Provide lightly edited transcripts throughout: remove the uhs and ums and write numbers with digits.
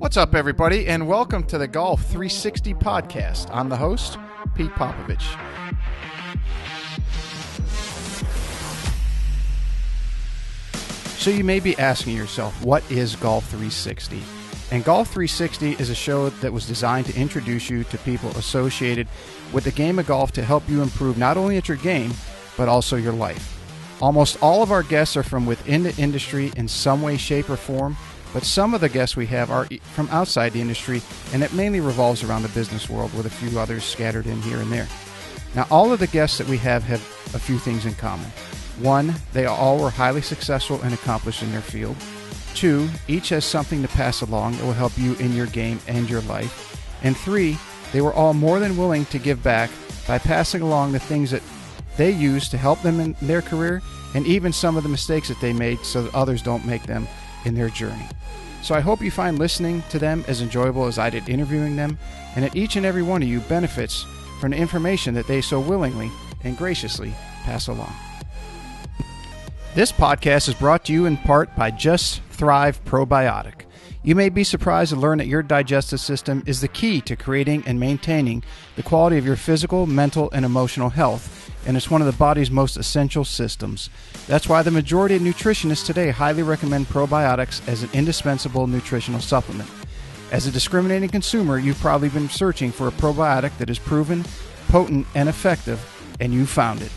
What's up, everybody, and welcome to the Golf 360 podcast. I'm the host, Pete Popovich. So you may be asking yourself, what is Golf 360? And Golf 360 is a show that was designed to introduce you to people associated with the game of golf to help you improve not only at your game, but also your life. Almost all of our guests are from within the industry in some way, shape, or form, but some of the guests we have are from outside the industry, and it mainly revolves around the business world with a few others scattered in here and there. Now, all of the guests that we have a few things in common. One, they all were highly successful and accomplished in their field. Two, each has something to pass along that will help you in your game and your life. And three, they were all more than willing to give back by passing along the things that they use to help them in their career, and even some of the mistakes that they made so that others don't make them in their journey. So I hope you find listening to them as enjoyable as I did interviewing them, and that each and every one of you benefits from the information that they so willingly and graciously pass along. This podcast is brought to you in part by Just Thrive Probiotic. You may be surprised to learn that your digestive system is the key to creating and maintaining the quality of your physical, mental, and emotional health, and it's one of the body's most essential systems. That's why the majority of nutritionists today highly recommend probiotics as an indispensable nutritional supplement. As a discriminating consumer, you've probably been searching for a probiotic that is proven, potent, and effective, and you found it.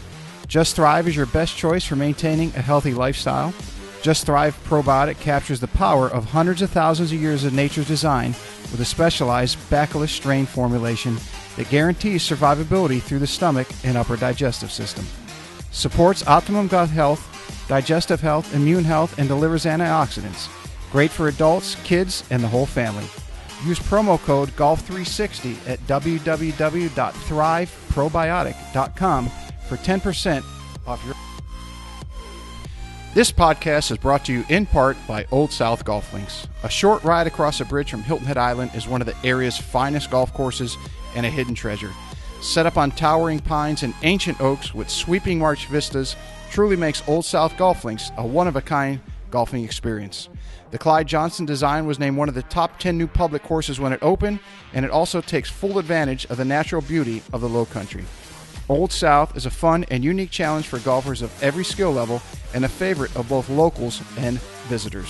Just Thrive is your best choice for maintaining a healthy lifestyle. Just Thrive Probiotic captures the power of hundreds of thousands of years of nature's design with a specialized bacillus strain formulation that guarantees survivability through the stomach and upper digestive system. Supports optimum gut health, digestive health, immune health, and delivers antioxidants. Great for adults, kids, and the whole family. Use promo code GOLF360 at www.thriveprobiotic.com for 10% off your... This podcast is brought to you in part by Old South Golf Links. A short ride across a bridge from Hilton Head Island is one of the area's finest golf courses and a hidden treasure. Set up on towering pines and ancient oaks with sweeping marsh vistas, truly makes Old South Golf Links a one-of-a-kind golfing experience. The Clyde Johnson design was named one of the top 10 new public courses when it opened, and it also takes full advantage of the natural beauty of the Low Country. Old South is a fun and unique challenge for golfers of every skill level and a favorite of both locals and visitors.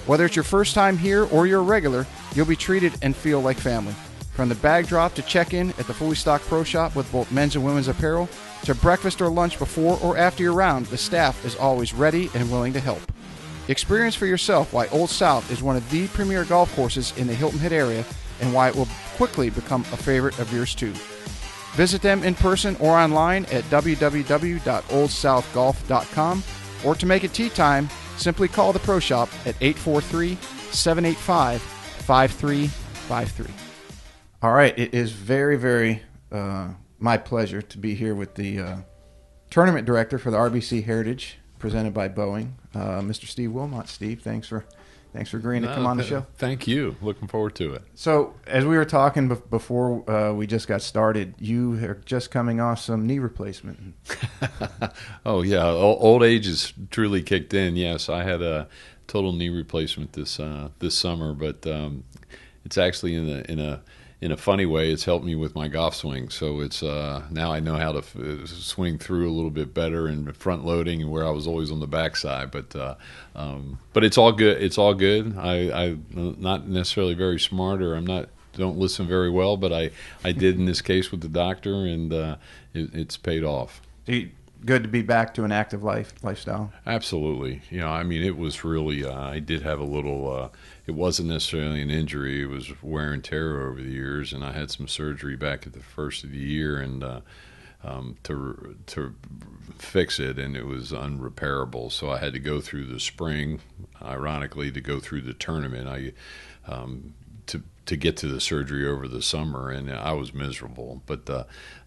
Whether it's your first time here or you're a regular, you'll be treated and feel like family. From the bag drop to check-in at the fully stocked pro shop with both men's and women's apparel, to breakfast or lunch before or after your round, the staff is always ready and willing to help. Experience for yourself why Old South is one of the premier golf courses in the Hilton Head area and why it will quickly become a favorite of yours too. Visit them in person or online at www.oldsouthgolf.com, or to make it tee time, simply call the pro shop at 843-785-5353. All right, it is very, very my pleasure to be here with the tournament director for the RBC Heritage, presented by Boeing, Mr. Steve Wilmot. Steve, thanks for agreeing to come on the show. Thank you. Looking forward to it. So, as we were talking before we just got started, you are just coming off some knee replacement. Oh, yeah. Old age has truly kicked in. Yes, I had a total knee replacement this summer, but it's actually in a funny way, it's helped me with my golf swing. So it's now I know how to swing through a little bit better and front loading, where I was always on the backside. But it's all good. It's all good. I'm not necessarily very smart, or don't listen very well, but I did in this case with the doctor, and it's paid off. Good to be back to an active lifestyle. Absolutely. I mean, it was really. I did have a little. It wasn't necessarily an injury. It was wear and tear over the years, and I had some surgery back at the first of the year, and to fix it, and it was unrepairable. So I had to go through the spring, ironically, to go through the tournament. To get to the surgery over the summer, and I was miserable, but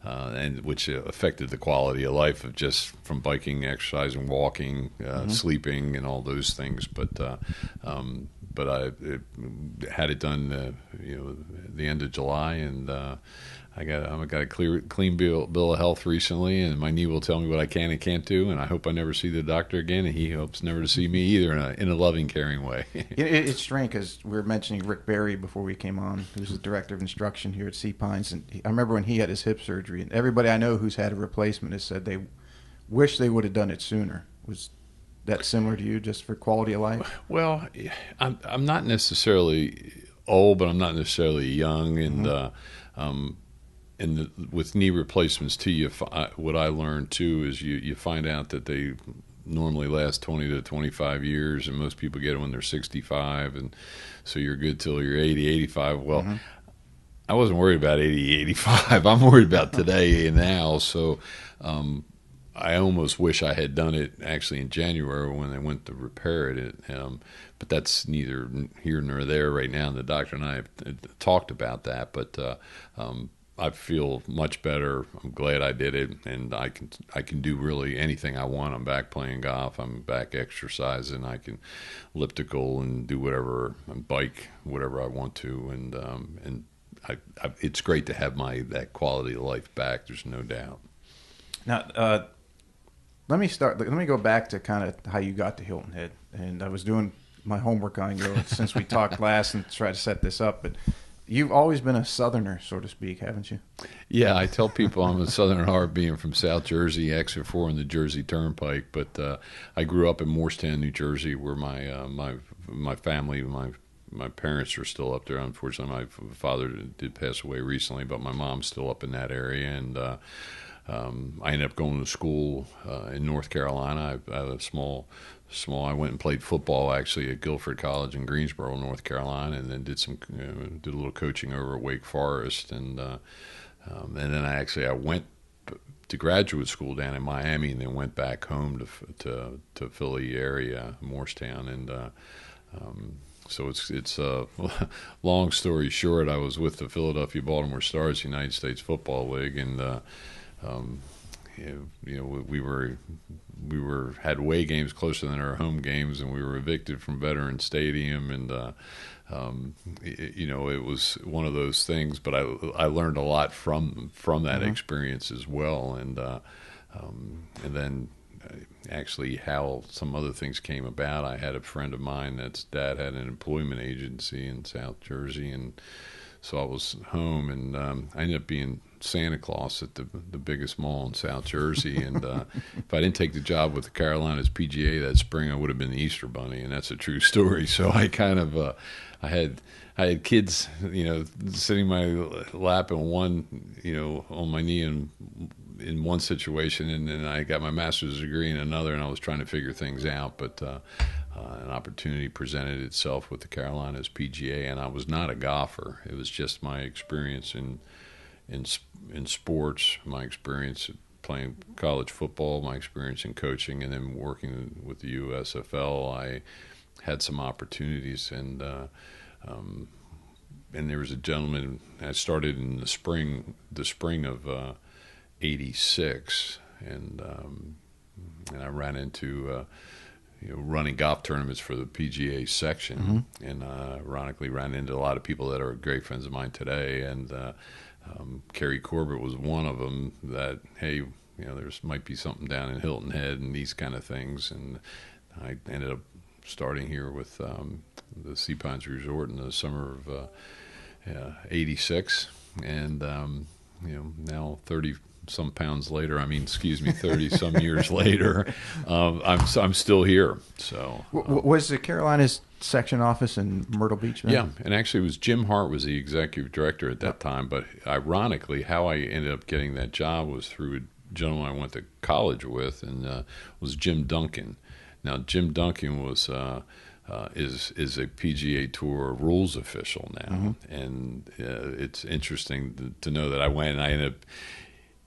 and which affected the quality of life of just from biking, exercising, walking, sleeping, and all those things. But I had it done, the end of July, and I got a clean bill of health recently, and my knee will tell me what I can and can't do, and I hope I never see the doctor again, and he hopes never to see me either in a loving, caring way. It's strange because we were mentioning Rick Berry before we came on, who's the director of instruction here at Sea Pines, and I remember when he had his hip surgery, and everybody I know who's had a replacement has said they wish they would have done it sooner. Was that similar to you, just for quality of life? Well, I'm not necessarily old, but I'm not necessarily young, and with knee replacements too, what I learned too is you find out that they normally last 20 to 25 years, and most people get it when they're 65, and so you're good till you're 80, 85. Well, I wasn't worried about 80, 85. I'm worried about today and now. So I almost wish I had done it actually in January when they went to repair it. But that's neither here nor there right now. And the doctor and I have talked about that, but I feel much better. I'm glad I did it, and I can do really anything I want. I'm back playing golf. I'm back exercising. I can elliptical and do whatever, bike, whatever I want to, and it's great to have that quality of life back. There's no doubt. Now, let me go back to kind of how you got to Hilton Head, and I was doing my homework on you since we talked last and tried to set this up, but you've always been a Southerner, so to speak, haven't you? Yeah, I tell people I'm a Southern heart, being from South Jersey, exit 4 in the Jersey Turnpike. But I grew up in Morristown, New Jersey, where my family, my parents are still up there. Unfortunately, my father did pass away recently, but my mom's still up in that area. And I ended up going to school in North Carolina. I had a small. I went and played football actually at Guilford College in Greensboro, North Carolina, and then did a little coaching over at Wake Forest, and then I went to graduate school down in Miami, and then went back home to Philly area, Morristown, and so it's long story short, I was with the Philadelphia Baltimore Stars United States Football League, and we had away games closer than our home games, and we were evicted from Veterans Stadium, and it was one of those things. But I learned a lot from that experience as well, and then actually how some other things came about. I had a friend of mine that's dad had an employment agency in South Jersey, and so I was home, and I ended up being Santa Claus at the biggest mall in South Jersey, and if I didn't take the job with the Carolinas PGA that spring, I would have been the Easter Bunny, and that's a true story. So I kind of I had kids, sitting in my lap, and one, on my knee in one situation, and then I got my master's degree in another, and I was trying to figure things out, but an opportunity presented itself with the Carolinas PGA, and I was not a golfer. It was just my experience in sports, my experience playing college football, my experience in coaching, and then working with the USFL. I had some opportunities, and there was a gentleman. I started in the spring of '86, and I ran into running golf tournaments for the PGA section, and ironically ran into a lot of people that are great friends of mine today, and Kerry Corbett was one of them. That, hey, there might be something down in Hilton Head and these kind of things, and I ended up starting here with the Sea Pines Resort in the summer of '86, and now 30 some pounds later, 30 some years later, I'm still here. So was the Carolinas section office in Myrtle Beach, man? Yeah, and actually it was Jim Hart was the executive director at that time, but ironically how I ended up getting that job was through a gentleman I went to college with, and was Jim Duncan. Now Jim Duncan was is a PGA Tour rules official now, and it's interesting to know that I went and I ended up.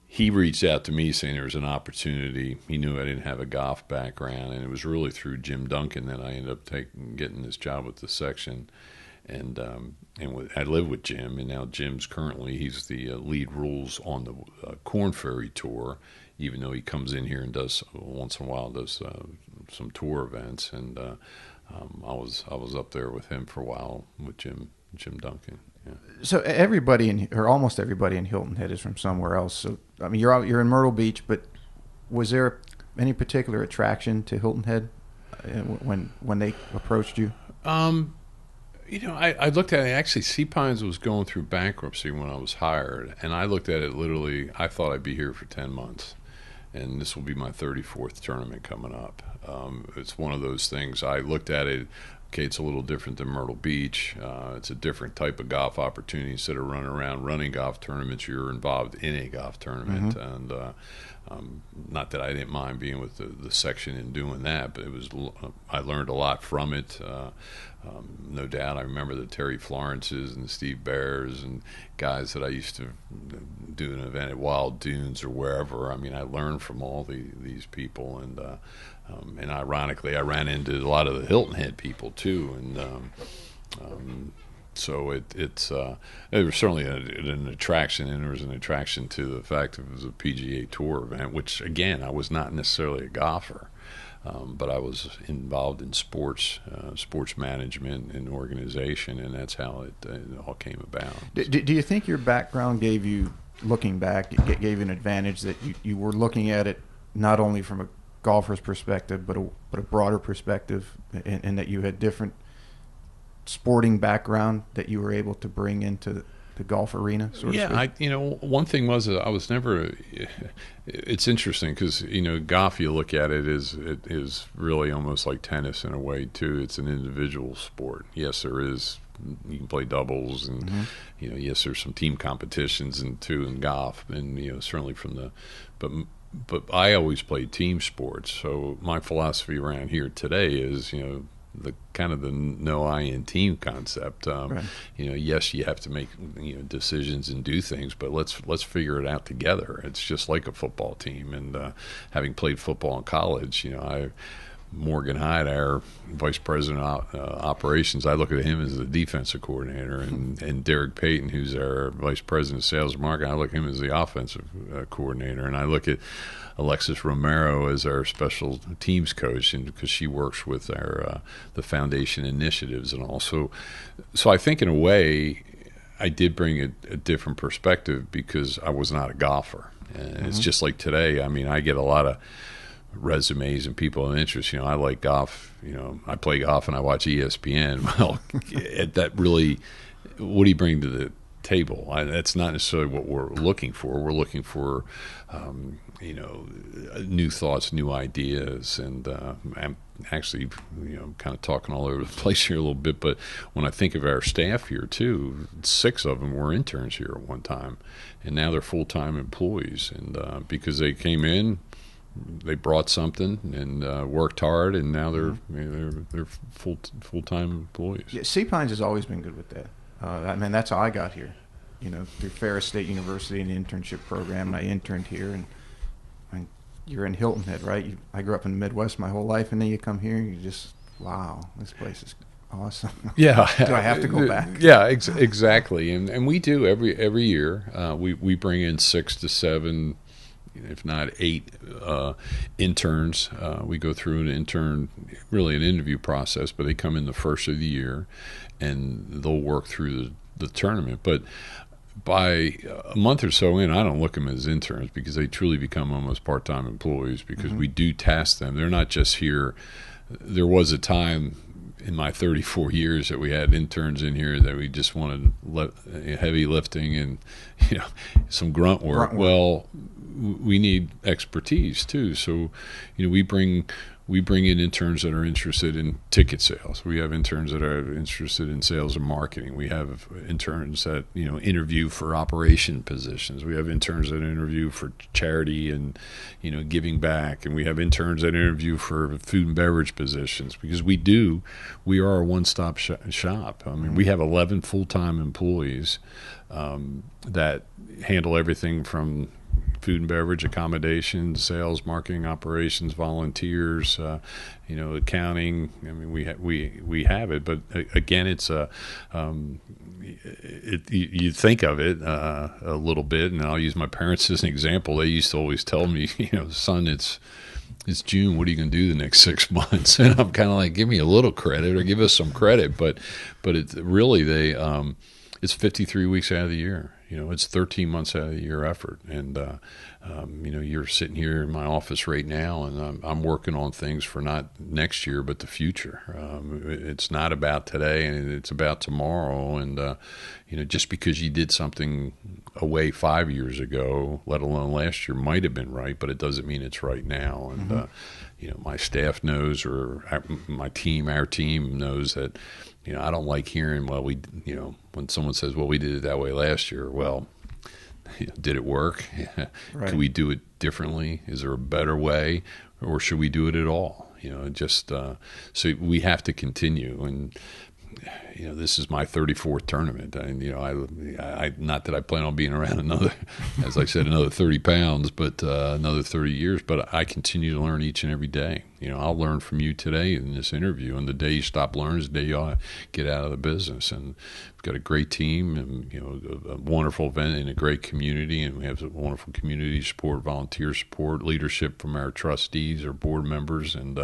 He reached out to me saying there was an opportunity. He knew I didn't have a golf background, and it was really through Jim Duncan that I ended up getting this job with the section. And I live with Jim, and now Jim's he's the lead rules on the Corn Ferry Tour, even though he comes in here and does once in a while some tour events. And I was up there with him for a while with Jim Duncan. So everybody or almost everybody in Hilton Head is from somewhere else. So I mean, you're in Myrtle Beach, but was there any particular attraction to Hilton Head when they approached you? I looked at it. Actually, Sea Pines was going through bankruptcy when I was hired, and I looked at it literally. I thought I'd be here for 10 months, and this will be my 34th tournament coming up. It's one of those things. I looked at it. Okay, it's a little different than Myrtle Beach. It's a different type of golf opportunity. Instead of running around running golf tournaments, you're involved in a golf tournament. Mm-hmm. And not that I didn't mind being with the section and doing that, but I learned a lot from it. No doubt. I remember the Terry Florences and the Steve Bears and guys that I used to do an event at Wild Dunes or wherever. I mean, I learned from all these people, and ironically, I ran into a lot of the Hilton Head people too, and so it was certainly an attraction, and there was an attraction to the fact that it was a PGA Tour event, which again, I was not necessarily a golfer. But I was involved in sports management and organization, and that's how it all came about. Do you think your background gave you, looking back, it gave you an advantage that you were looking at it not only from a golfer's perspective, but a broader perspective, and that you had different sporting background that you were able to bring into the golf arena, so to speak? One thing was that I was never. It's interesting because golf. You look at it is really almost like tennis in a way too. It's an individual sport. Yes, there is. You can play doubles, and mm-hmm. Yes, there's some team competitions in golf, and certainly from the, but I always played team sports. So my philosophy around here today is the kind of the no I in team concept. Right. Yes, you have to make decisions and do things, but let's figure it out together. It's just like a football team. And having played football in college, Morgan Hyde, our vice president of operations, I look at him as the defensive coordinator, and Derek Payton, who's our vice president of sales and marketing, I look at him as the offensive coordinator, and I look at Alexis Romero as our special teams coach, and because she works with our the foundation initiatives and all. So I think in a way I did bring a different perspective because I was not a golfer, and mm-hmm. it's just like today. I mean, I get a lot of resumes and people in interest. I like golf. I play golf and I watch ESPN. Well, that really, what do you bring to the table? That's not necessarily what we're looking for. We're looking for, new thoughts, new ideas, and I'm actually, kind of talking all over the place here a little bit. But when I think of our staff here too, 6 of them were interns here at one time, and now they're full-time employees, and because they came in. They brought something and worked hard, and now they're full-time employees. Yeah, Sea Pines has always been good with that. I mean, that's how I got here. Through Ferris State University and the internship program, and I interned here. And you're in Hilton Head, right? I grew up in the Midwest my whole life, and then you come here, and you just, wow, this place is awesome. Yeah. Do I have to go back? Yeah, exactly. And we do every year. We bring in 6 to 7. If not 8 interns. We go through an interview process, but they come in the first of the year, and they'll work through the tournament. But by a month or so in, I don't look at them as interns because they truly become almost part-time employees because mm-hmm. we do task them. They're not just here. There was a time in my 34 years that we had interns in here that we just wanted heavy lifting and some grunt work. Well, we need expertise too. So, we bring in interns that are interested in ticket sales. We have interns that are interested in sales and marketing. We have interns that interview for operation positions. We have interns that interview for charity and giving back, and we have interns that interview for food and beverage positions because we are a one-stop shop. I mean, we have 11 full-time employees that handle everything from food and beverage, accommodation, sales, marketing, operations, volunteers, accounting. I mean, we have it, but again, it's you think of it a little bit, and I'll use my parents as an example. They used to always tell me, son, it's June. What are you going to do the next 6 months? And I'm kind of like, give me a little credit or give us some credit, but it's really it's 53 weeks out of the year. It's 13 months out of the year effort. And, you're sitting here in my office right now, and I'm working on things for not next year, but the future. It's not about today, and it's about tomorrow. And, just because you did something away 5 years ago, let alone last year, might have been right, but it doesn't mean it's right now. And, my staff knows, or our team knows that, I don't like hearing, well, when someone says, well, we did it that way last year. Well, did it work? Right. Could we do it differently? Is there a better way, or should we do it at all? So we have to continue. And, this is my 34th tournament. And, I not that I plan on being around another, as I said, another 30 pounds, but another 30 years. But I continue to learn each and every day. I'll learn from you today in this interview. And the day you stop learning is the day you ought to get out of the business. And we've got a great team, and, a wonderful event in a great community. And we have a wonderful community support, volunteer support, leadership from our trustees, our board members. And,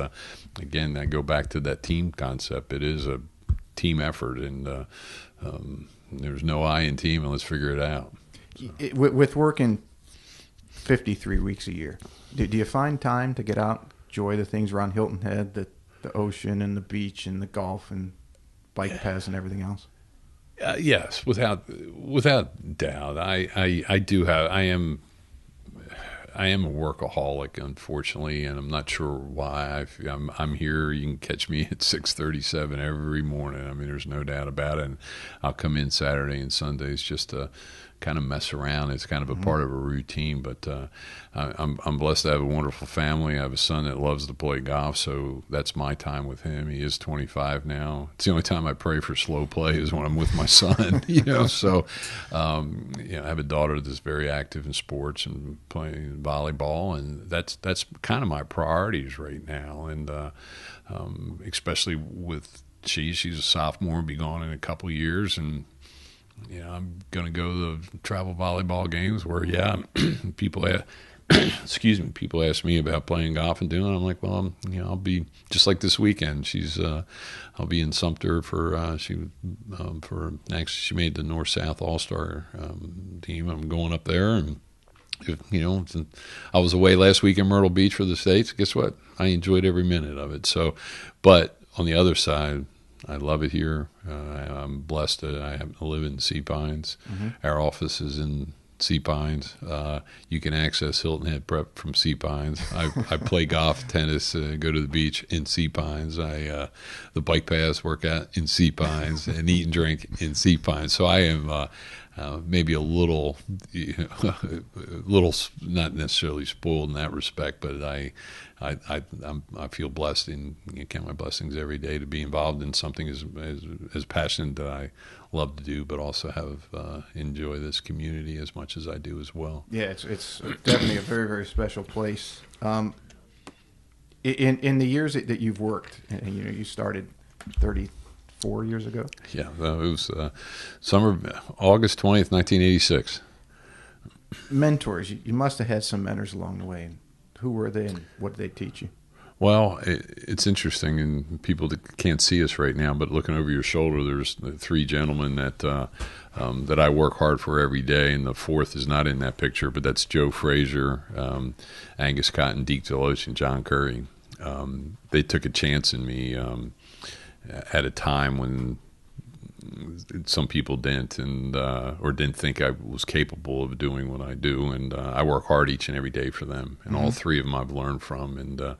again, I go back to that team concept. It is a team effort, and there's no I in team, and let's figure it out. So. With working 53 weeks a year, do you find time to get out, enjoy the things around Hilton Head, the ocean and the beach and the golf and bike paths and everything else? Yes, without doubt. I do have. I am a workaholic, unfortunately, and I'm not sure why. I'm here. You can catch me at 6:37 every morning. I mean, there's no doubt about it. And I'll come in Saturday and Sundays just to kind of mess around. It's kind of a part of a routine. But I'm blessed to have a wonderful family. I have a son that loves to play golf, so that's my time with him. He is 25 now. It's the only time I pray for slow play is when I'm with my son. So I have a daughter that's very active in sports and playing volleyball, and that's kind of my priorities right now. And especially with she's a sophomore, be gone in a couple of years, and I'm going to go to the travel volleyball games where, people ask me about playing golf and doing it. I'm like, well, I'll be just like this weekend. I'll be in Sumter for next. She made the North-South All-Star team. I'm going up there, and I was away last week in Myrtle Beach for the States. Guess what? I enjoyed every minute of it. So, but on the other side, I love it here. I'm blessed that I happen to live in Sea Pines. Mm-hmm. Our office is in Sea Pines. You can access Hilton Head Prep from Sea Pines. I play golf, tennis, go to the beach in Sea Pines. The bike paths work out in Sea Pines, and eat and drink in Sea Pines. So I am maybe a little not necessarily spoiled in that respect, but I feel blessed and count my blessings every day to be involved in something as passionate that I love to do, but also have enjoy this community as much as I do as well. Yeah, it's definitely a very, very special place. In the years that you've worked, and you started 34 years ago. Yeah, it was August 20th, 1986. Mentors, you must have had some mentors along the way. Who were they, and what did they teach you? Well, it's interesting, and people that can't see us right now, but looking over your shoulder, there's the three gentlemen that I work hard for every day, and the fourth is not in that picture, but that's Joe Frazier, Angus Cotton, Deke Deloach, and John Curry. They took a chance in me at a time when some people didn't, or didn't think I was capable of doing what I do, and I work hard each and every day for them. And all three of them I've learned from. And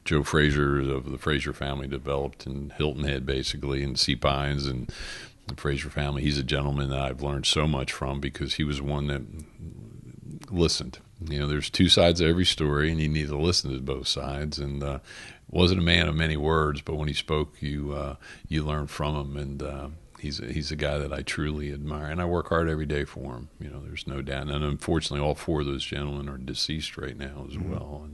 Joe Frazier of the Frazier family developed in Hilton Head, basically, in Sea Pines, and the Frazier family. He's a gentleman that I've learned so much from because he was one that listened. There's two sides of every story, and you need to listen to both sides. And wasn't a man of many words, but when he spoke, you learn from him. And he's a guy that I truly admire, and I work hard every day for him. There's no doubt. And unfortunately, all four of those gentlemen are deceased right now as well.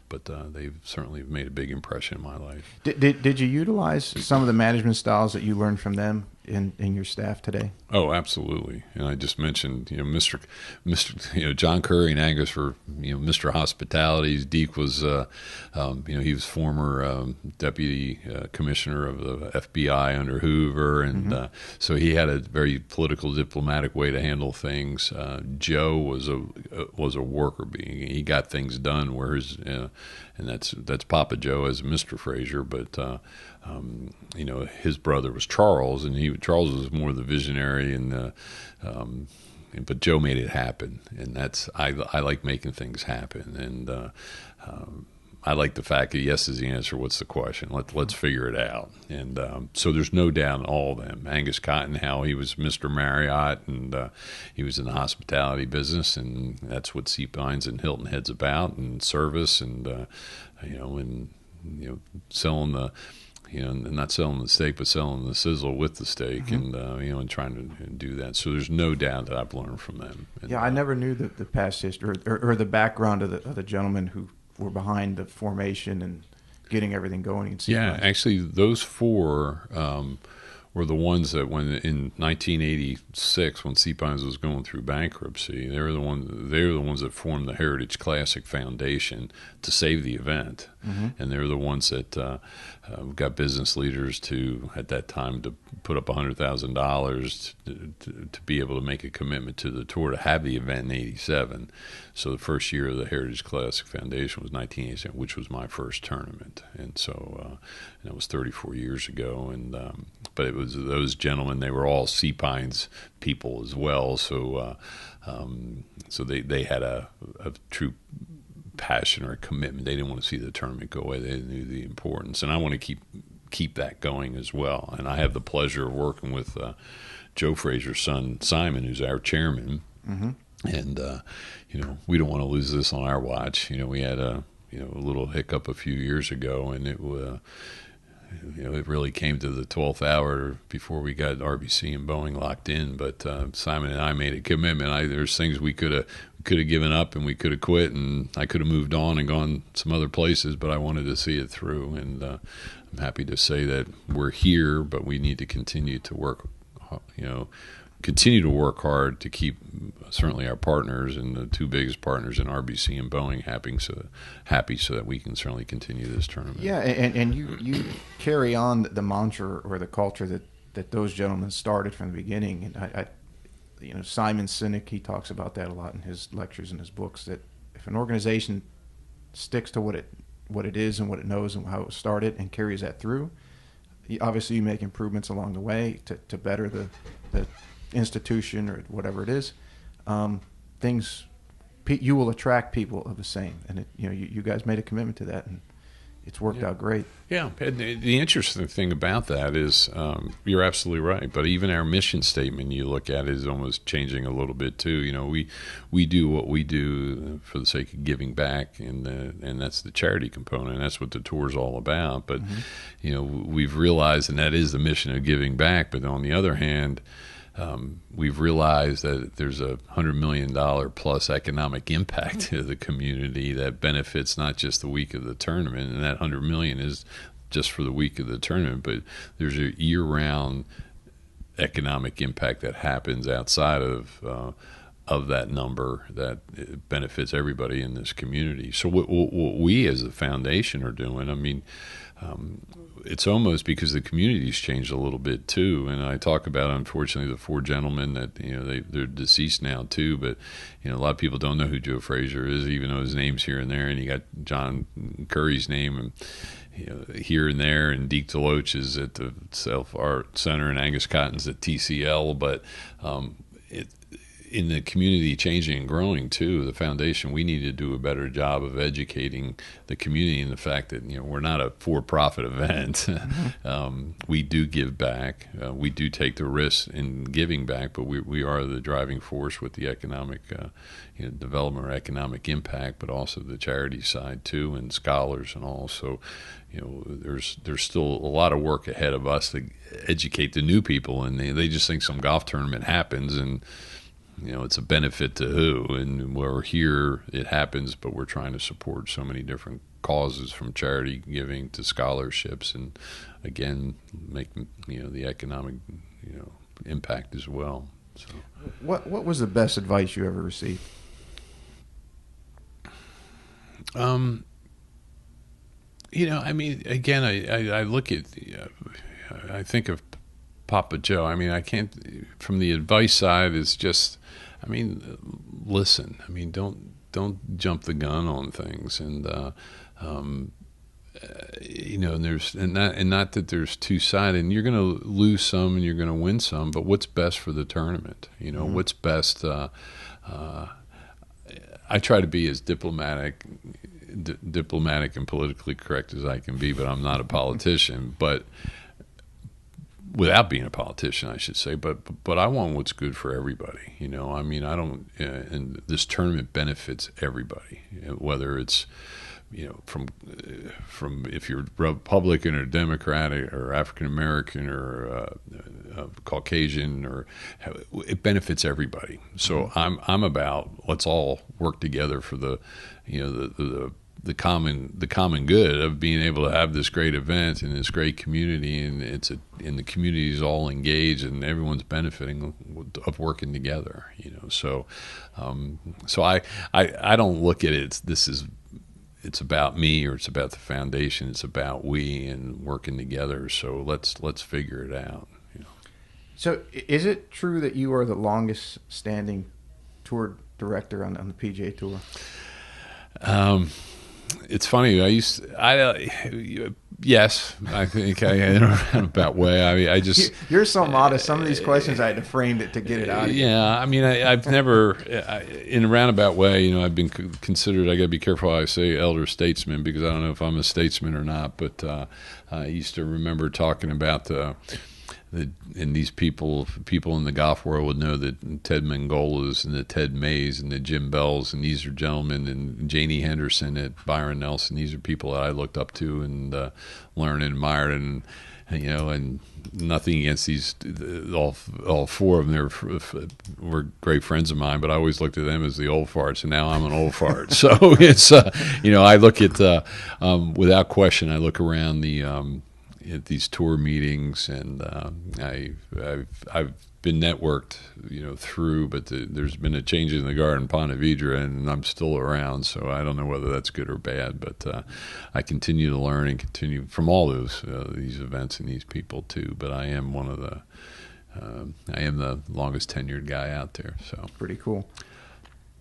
But they've certainly made a big impression in my life. Did you utilize some of the management styles that you learned from them in your staff today? Oh, absolutely. And I just mentioned, Mr. John Curry and Angus were, Mr. Hospitalities. Deke was, he was former deputy commissioner of the FBI under Hoover, and so he had a very political, diplomatic way to handle things. Joe was a worker bee. He got things done. Whereas, and that's Papa Joe as Mr. Frazier, but. His brother was Charles, and Charles was more the visionary, but Joe made it happen, and I like making things happen, and I like the fact that yes is the answer. What's the question? Let's figure it out, and so there's no doubt in all of them. Angus Cotton, how he was Mr. Marriott, and he was in the hospitality business, and that's what Sea Pines and Hilton Head's about, and service, and selling the. Not selling the steak, but selling the sizzle with the steak, and and trying to do that. So there's no doubt that I've learned from them. And, I never knew the past history or the background of the gentlemen who were behind the formation and getting everything going. Actually, those four were the ones that when in 1986, when Sea Pines was going through bankruptcy, they were the ones that formed the Heritage Classic Foundation to save the event, and they were the ones that got business leaders to at that time to put up $100,000 to be able to make a commitment to the tour to have the event in '87. So the first year of the Heritage Classic Foundation was 1987, which was my first tournament, and so that was 34 years ago. And but it was those gentlemen; they were all Sea Pines people as well. So so they had a true passion or a commitment. They didn't want to see the tournament go away. They knew the importance, and I want to keep that going as well. And I have the pleasure of working with Joe Frazier's son Simon, who's our chairman. And we don't want to lose this on our watch. We had a little hiccup a few years ago, and it really came to the 12th hour before we got RBC and Boeing locked in. But Simon and I made a commitment. There's things we could have given up and we could have quit, and I could have moved on and gone some other places, but I wanted to see it through. And I'm happy to say that we're here, but we need to continue to work, hard to keep certainly our partners and the two biggest partners in RBC and Boeing happy so that we can certainly continue this tournament. Yeah, and you carry on the mantra or the culture that those gentlemen started from the beginning. And Simon Sinek, he talks about that a lot in his lectures and his books, that if an organization sticks to what it is and what it knows and how it started and carries that through, obviously you make improvements along the way to better the institution or whatever it is. You will attract people of the same, and you guys made a commitment to that, and it's worked out great. Yeah, and the interesting thing about that is you're absolutely right. But even our mission statement, you look at, is almost changing a little bit too. We do what we do for the sake of giving back, and that's the charity component. And that's what the tour's all about. But we've realized, and that is the mission of giving back. But on the other hand, we've realized that there's a $100 million plus economic impact to the community that benefits not just the week of the tournament, and that $100 million is just for the week of the tournament, but there's a year-round economic impact that happens outside of that number that benefits everybody in this community. So what we as a foundation are doing, it's almost because the community's changed a little bit too. And I talk about, unfortunately, the four gentlemen that they're deceased now too. But a lot of people don't know who Joe Frazier is, even though his name's here and there. And you got John Curry's name and here and there, and Deke DeLoach is at the Self Art Center, and Angus Cotton's at TCL. But in the community changing and growing too, the foundation, we need to do a better job of educating the community in the fact that we're not a for-profit event. We do give back. We do take the risk in giving back, but we are the driving force with the economic development or economic impact, but also the charity side too, and scholars and all. So there's still a lot of work ahead of us to educate the new people, and they just think some golf tournament happens and it's a benefit to who, and we're here, it happens, but we're trying to support so many different causes, from charity giving to scholarships, and again, make the economic impact as well. So, what was the best advice you ever received? I mean, again, I look at, I think of Papa Joe. I mean, I can't, from the advice side, is just, I mean, listen. I mean, don't jump the gun on things, and and not that there's two sided. And you're going to lose some, and you're going to win some. But what's best for the tournament? What's best. I try to be as diplomatic and politically correct as I can be, but I'm not a politician. But without being a politician, I should say. But I want what's good for everybody. I mean, I don't. And this tournament benefits everybody, whether it's from if you're Republican or Democratic or African American or Caucasian, or it benefits everybody. So I'm about, let's all work together for the the common good of being able to have this great event and this great community, and the community is all engaged and everyone's benefiting of working together. So I don't look at it. It's about me, or it's about the foundation. It's about we and working together. So let's figure it out. So is it true that you are the longest standing tour director on the PGA Tour? It's funny. Yes, I think in a roundabout way. I mean, You're so modest. Some of these questions I had to frame it to get it out of you. Yeah, I mean, I've never, in a roundabout way, I've been considered, I got to be careful how I say elder statesman, because I don't know if I'm a statesman or not, but I used to remember talking about and these people in the golf world would know that Ted Mangolas and the Ted Mays and the Jim Bells, and these are gentlemen, and Janie Henderson and Byron Nelson. These are people that I looked up to and learned and admired, and nothing against these, all four of them were great friends of mine, but I always looked at them as the old farts, and now I'm an old fart. So it's I look at without question, I look around at these tour meetings, and I've been networked, through, but there's been a change in the guard in Ponte Vedra, and I'm still around, so I don't know whether that's good or bad, but I continue to learn and continue from all these events and these people too. But I am I am the longest tenured guy out there. So pretty cool.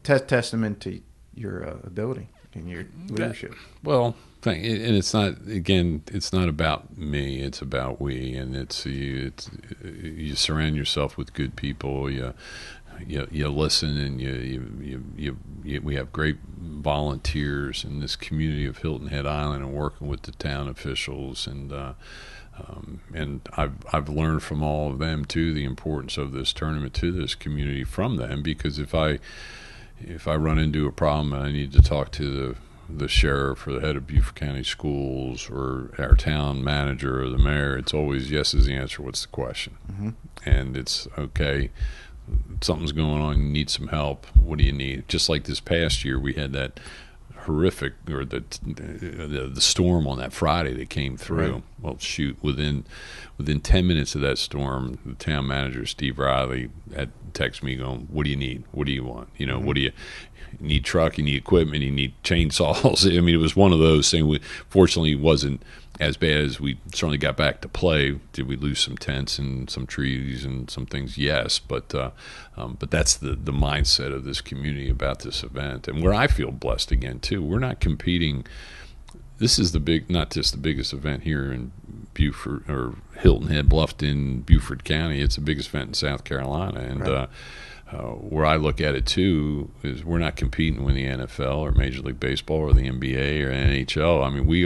Testament to your ability and your leadership. Well, and it's not about me. It's about we, and you surround yourself with good people. You listen, and we have great volunteers in this community of Hilton Head Island, and working with the town officials, and I've learned from all of them too the importance of this tournament to this community from them, because if I run into a problem and I need to talk to the sheriff or the head of Beaufort County Schools or our town manager or the mayor, it's always yes is the answer. What's the question? Mm-hmm. And it's okay. Something's going on. You need some help. What do you need? Just like this past year, we had that horrific, or the storm on that Friday that came through. Right. Well, shoot, within 10 minutes of that storm, the town manager Steve Riley had texted me going, "What do you need? What do you want? Mm-hmm. What do you need? Truck? You need equipment? You need chainsaws?" I mean, it was one of those things. Fortunately, it wasn't as bad as we certainly got back to play. Did we lose some tents and some trees and some things? Yes, but that's the mindset of this community about this event, and where I feel blessed again too. We're not competing. This is not just the biggest event here in Beaufort or Hilton Head, Bluffton, Beaufort County. It's the biggest event in South Carolina, and right. Where I look at it too is we're not competing with the NFL or Major League Baseball or the NBA or NHL. I mean, we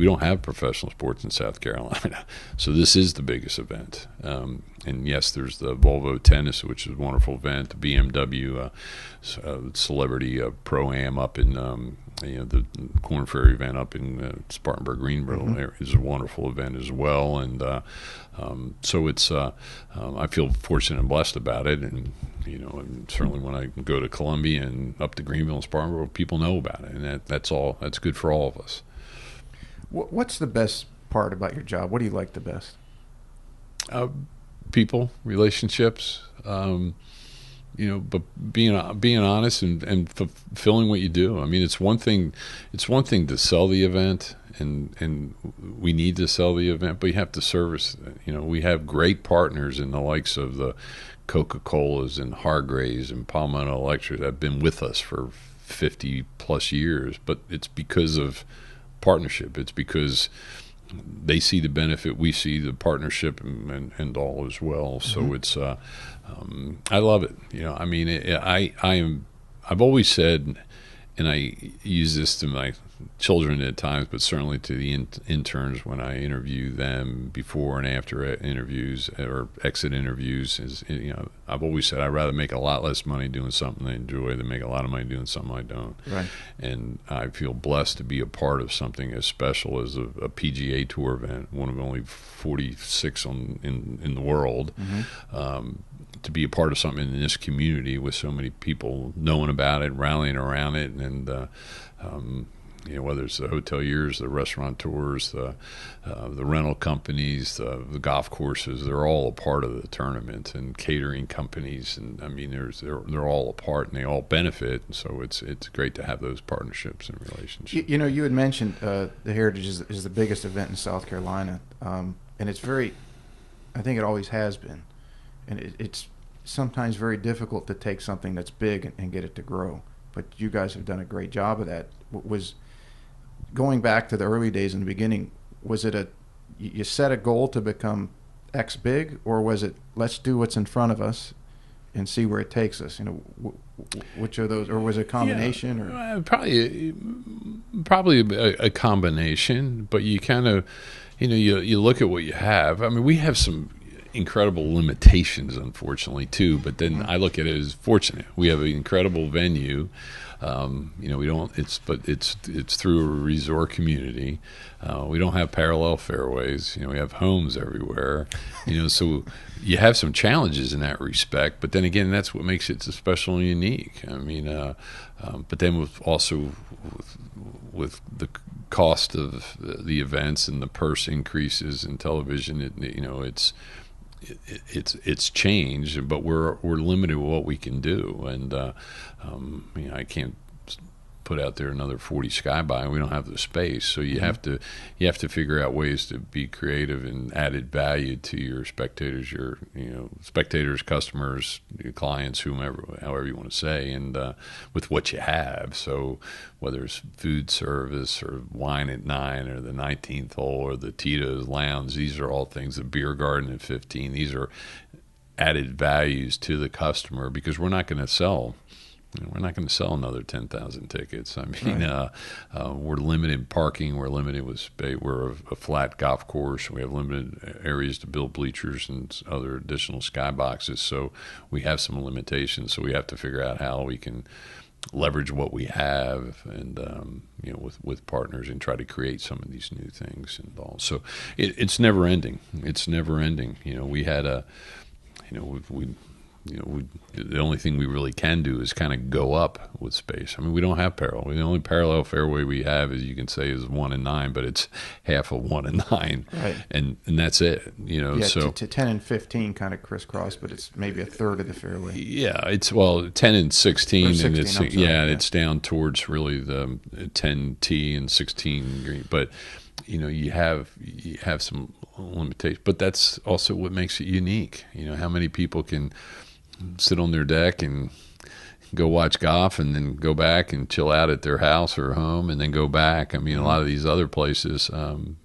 don't have professional sports in South Carolina, so this is the biggest event. And yes, there's the Volvo Tennis, which is a wonderful event. The BMW Celebrity Pro-Am up in the Corn Ferry event up in Spartanburg, Greenboro mm-hmm. is a wonderful event as well. And so it's I feel fortunate and blessed about it. And and certainly when I go to Columbia and up to Greenville and Spartanburg, people know about it, and that's good for all of us. What's the best part about your job? What do you like the best? people, relationships. But being honest and fulfilling what you do. I mean, it's one thing to sell the event, and we need to sell the event, but you have to service. We have great partners in the likes of the Coca-Colas and Hargraves and Palmetto Electric that have been with us for 50 plus years, but it's because of partnership. It's because they see the benefit, we see the partnership, and all as well. So it's I love it. I mean, I've always said, and I use this to my children at times, but certainly to the interns when I interview them before and after interviews or exit interviews, is I've always said I'd rather make a lot less money doing something I enjoy than make a lot of money doing something I don't. Right. And I feel blessed to be a part of something as special as a PGA Tour event, one of only 46 in the world. To be a part of something in this community with so many people knowing about it, rallying around it, and whether it's the hoteliers, the restaurateurs, the rental companies, the golf courses, they're all a part of the tournament, and catering companies, and I mean, they're all a part, and they all benefit. And so it's great to have those partnerships and relationships. You had mentioned the Heritage is the biggest event in South Carolina, and it's very, I think it always has been. And it's sometimes very difficult to take something that's big and get it to grow. But you guys have done a great job of that. Was going back to the early days in the beginning, was it you set a goal to become X big, or was it let's do what's in front of us and see where it takes us? Which of those, or was it a combination? Or probably a combination. But you kind of, you look at what you have. I mean, we have some incredible limitations, unfortunately, too. But then I look at it as fortunate. We have an incredible venue. We don't. It's through a resort community. We don't have parallel fairways. We have homes everywhere. So you have some challenges in that respect. But then again, that's what makes it so special and unique. I mean, but then with the cost of the events and the purse increases in television, it's changed, but we're limited with what we can do, and I can't put out there another 40 Skyby. We don't have the space, so you have to figure out ways to be creative and added value to your spectators, customers, your clients, whomever, however you want to say, and with what you have. So whether it's food service or wine at 9 or the 19th hole or the Tito's Lounge, these are all things. The beer garden at 15, these are added values to the customer, because we're not going to sell. We're not going to sell another 10,000 tickets. I mean, right. We're limited in parking. We're limited with space. We're a flat golf course. We have limited areas to build bleachers and other additional skyboxes. So we have some limitations. So we have to figure out how we can leverage what we have, and with partners, and try to create some of these new things and all. So it's never ending. It's never ending. We had the only thing we really can do is kind of go up with space. I mean, we don't have parallel. The only parallel fairway we have, as you can say, is 1 and 9, but it's half of 1 and 9, right? And that's it. So to 10 and 15 kind of crisscross, but it's maybe a third of the fairway. Yeah, it's 10 and 16, 16 and it's it's down towards really the 10 tee and 16 green, but. You have some limitations, but that's also what makes it unique. How many people can sit on their deck and go watch golf and then go back and chill out at their house or home and then go back. I mean, a lot of these other places, one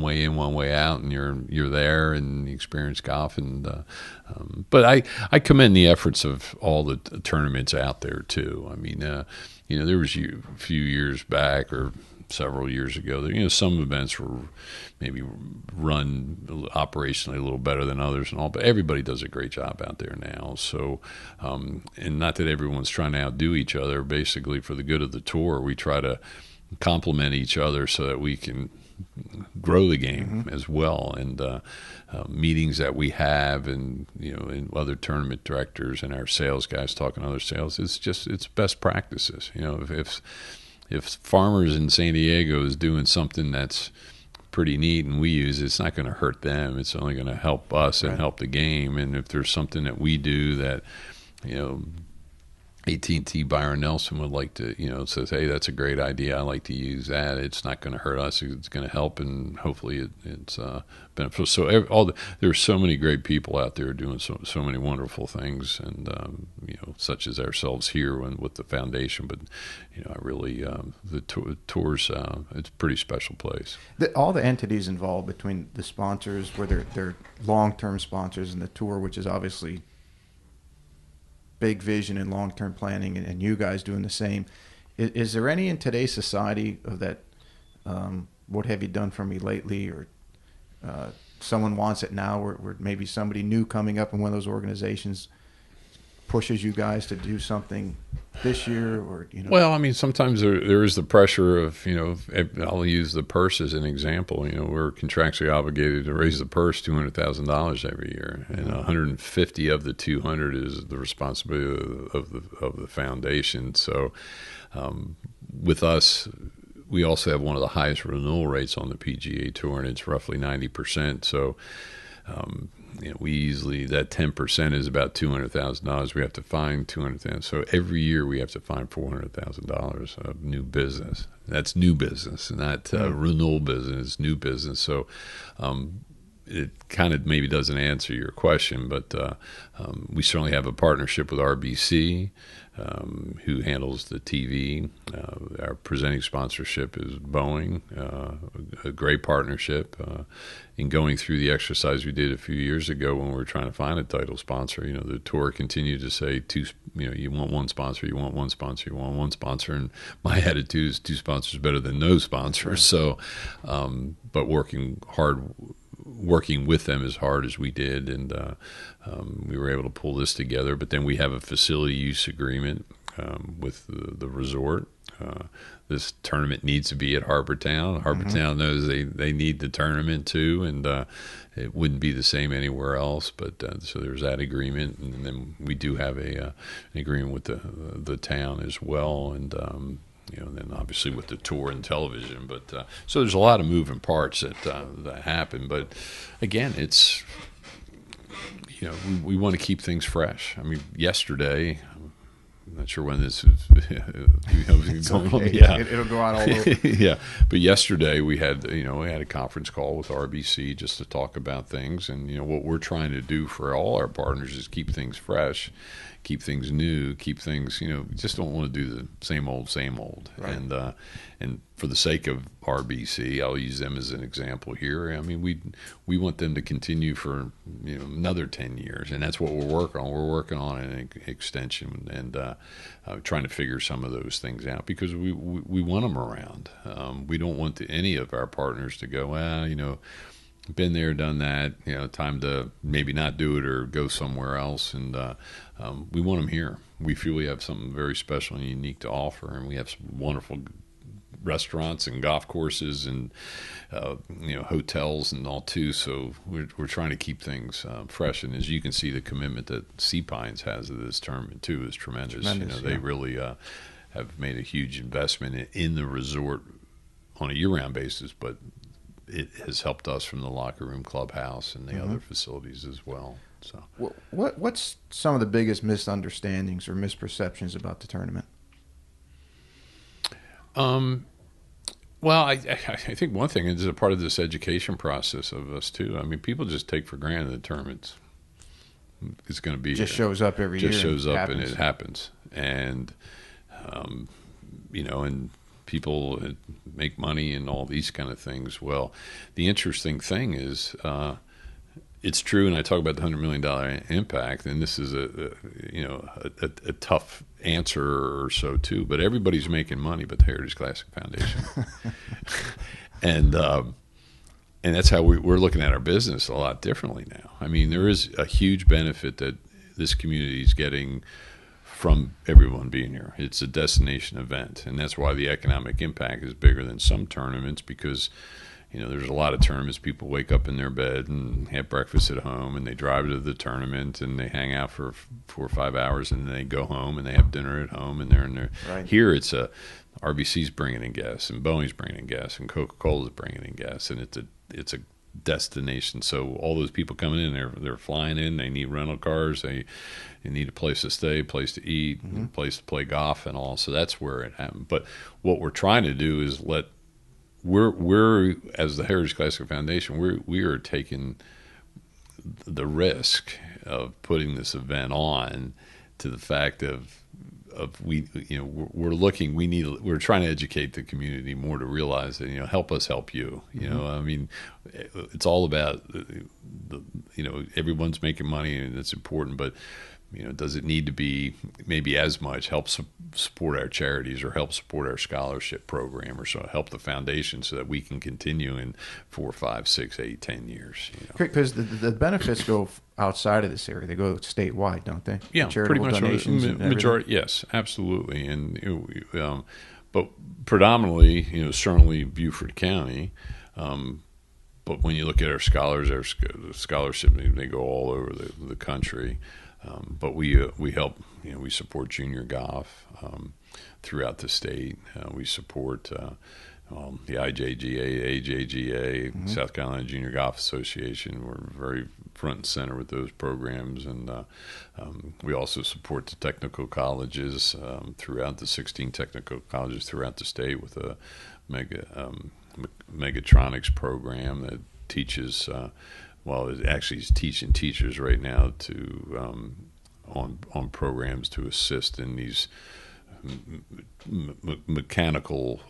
way in, one way out, and you're there and you experience golf. And but I commend the efforts of all the tournaments out there too. I mean, there was a few years back or several years ago, some events were maybe run operationally a little better than others and all, but everybody does a great job out there now. So, and not that everyone's trying to outdo each other. Basically, for the good of the tour, we try to complement each other so that we can grow the game as well. And meetings that we have, and and other tournament directors and our sales guys talking to other sales, it's best practices. If Farmers in San Diego is doing something that's pretty neat and we use it, it's not going to hurt them. It's only going to help us and help the game. And if there's something that we do that, you know, AT&T Byron Nelson would like to, you know, says, hey, that's a great idea, I like to use that, it's not going to hurt us, it's going to help, and hopefully it's beneficial. So there's so many great people out there doing so many wonderful things, and you know, such as ourselves here with the foundation. But you know, I really the tours, it's a pretty special place. All the entities involved between the sponsors, where they're long-term sponsors, and the tour, which is obviously big vision and long-term planning, and you guys doing the same. Is there any in today's society of that, what have you done for me lately, or someone wants it now, or maybe somebody new coming up in one of those organizations pushes you guys to do something this year, or, you know? Well, I mean, sometimes there is the pressure of, you know, I'll use the purse as an example. You know, we're contractually obligated to raise the purse $200,000 every year, and 150 of the 200 is the responsibility of the foundation. So, with us, we also have one of the highest renewal rates on the PGA Tour, and it's roughly 90%. So, you know, we easily, that 10% is about $200,000. We have to find $200,000. So every year we have to find $400,000 of new business. That's new business, not renewal business, new business. So it kind of maybe doesn't answer your question, but we certainly have a partnership with RBC, who handles the TV. Our presenting sponsorship is Boeing, a great partnership. In going through the exercise we did a few years ago when we were trying to find a title sponsor, you know, the tour continued to say, you want one sponsor, you want one sponsor, you want one sponsor. And my attitude is 2 sponsors better than no sponsors. Right. So, but working with them as hard as we did, and we were able to pull this together. But then we have a facility use agreement with the resort. This tournament needs to be at Harbortown. Harbortown knows they need the tournament too, and it wouldn't be the same anywhere else. But so there's that agreement, and then we do have an agreement with the town as well, and you know, and then obviously with the tour and television. But so there's a lot of moving parts that happen. But again, it's, you know, we want to keep things fresh. I mean, yesterday, I'm not sure when this is. Yeah, it'll go out all over. Yeah, but yesterday we had a conference call with RBC just to talk about things, and you know what we're trying to do for all our partners is keep things fresh, keep things new, keep things, you know, just don't want to do the same old. Right. And for the sake of RBC, I'll use them as an example here. I mean, we want them to continue for, you know, another 10 years, and that's what we're working on. We're working on an extension and trying to figure some of those things out because we want them around. We don't want any of our partners to go, well, you know, been there, done that, you know, time to maybe not do it or go somewhere else. And we want them here. We feel we have something very special and unique to offer, and we have some wonderful restaurants and golf courses and you know, hotels and all too. So we're trying to keep things fresh. And as you can see, the commitment that Sea Pines has to this tournament too is tremendous. You know, they really have made a huge investment in the resort on a year-round basis, but it has helped us from the locker room, clubhouse, and the other facilities as well. So, what's some of the biggest misunderstandings or misperceptions about the tournament? Well, I think one thing is a part of this education process of us too. I mean, people just take for granted the tournament is going to be just shows up every year. Just shows up and it happens, and you know, and people make money and all these kind of things. Well, the interesting thing is, it's true, and I talk about the $100 million impact, and this is a tough answer or so too. But everybody's making money, but the Heritage Classic Foundation, and that's how we're looking at our business a lot differently now. I mean, there is a huge benefit that this community is getting from everyone being here. It's a destination event, and that's why the economic impact is bigger than some tournaments because, there's a lot of tournaments. People wake up in their bed and have breakfast at home, and they drive to the tournament, and they hang out for 4 or 5 hours, and then they go home and they have dinner at home, and they're in there. Right. Here, it's RBC's bringing in guests, and Boeing's bringing in guests, and Coca-Cola's bringing in guests, and it's a destination. So all those people coming in, they're flying in. They need rental cars. They need a place to stay, a place to eat, a place to play golf, and all. So that's where it happened. But what we're trying to do is we're as the Heritage Classic Foundation, we are taking the risk of putting this event on to the fact of we're trying to educate the community more to realize that, help us help you. I mean, it's all about everyone's making money, and it's important, but does it need to be maybe as much help support our charities, or help support our scholarship program, or so help the foundation so that we can continue in 4, 5, 6, 8, 10 years. Because the benefits go outside of this area; they go statewide, don't they? Yeah, charitable pretty much. Donations Majority, yes, absolutely. And but predominantly, certainly Beaufort County. But when you look at our scholars, our scholarship, they go all over the country. But we help, we support junior golf throughout the state. We support the IJGA, AJGA, South Carolina Junior Golf Association. We're very front and center with those programs, and we also support the technical colleges throughout the 16 technical colleges throughout the state with a megatronics program that teaches. It actually is teaching teachers right now to on programs to assist in these mechanical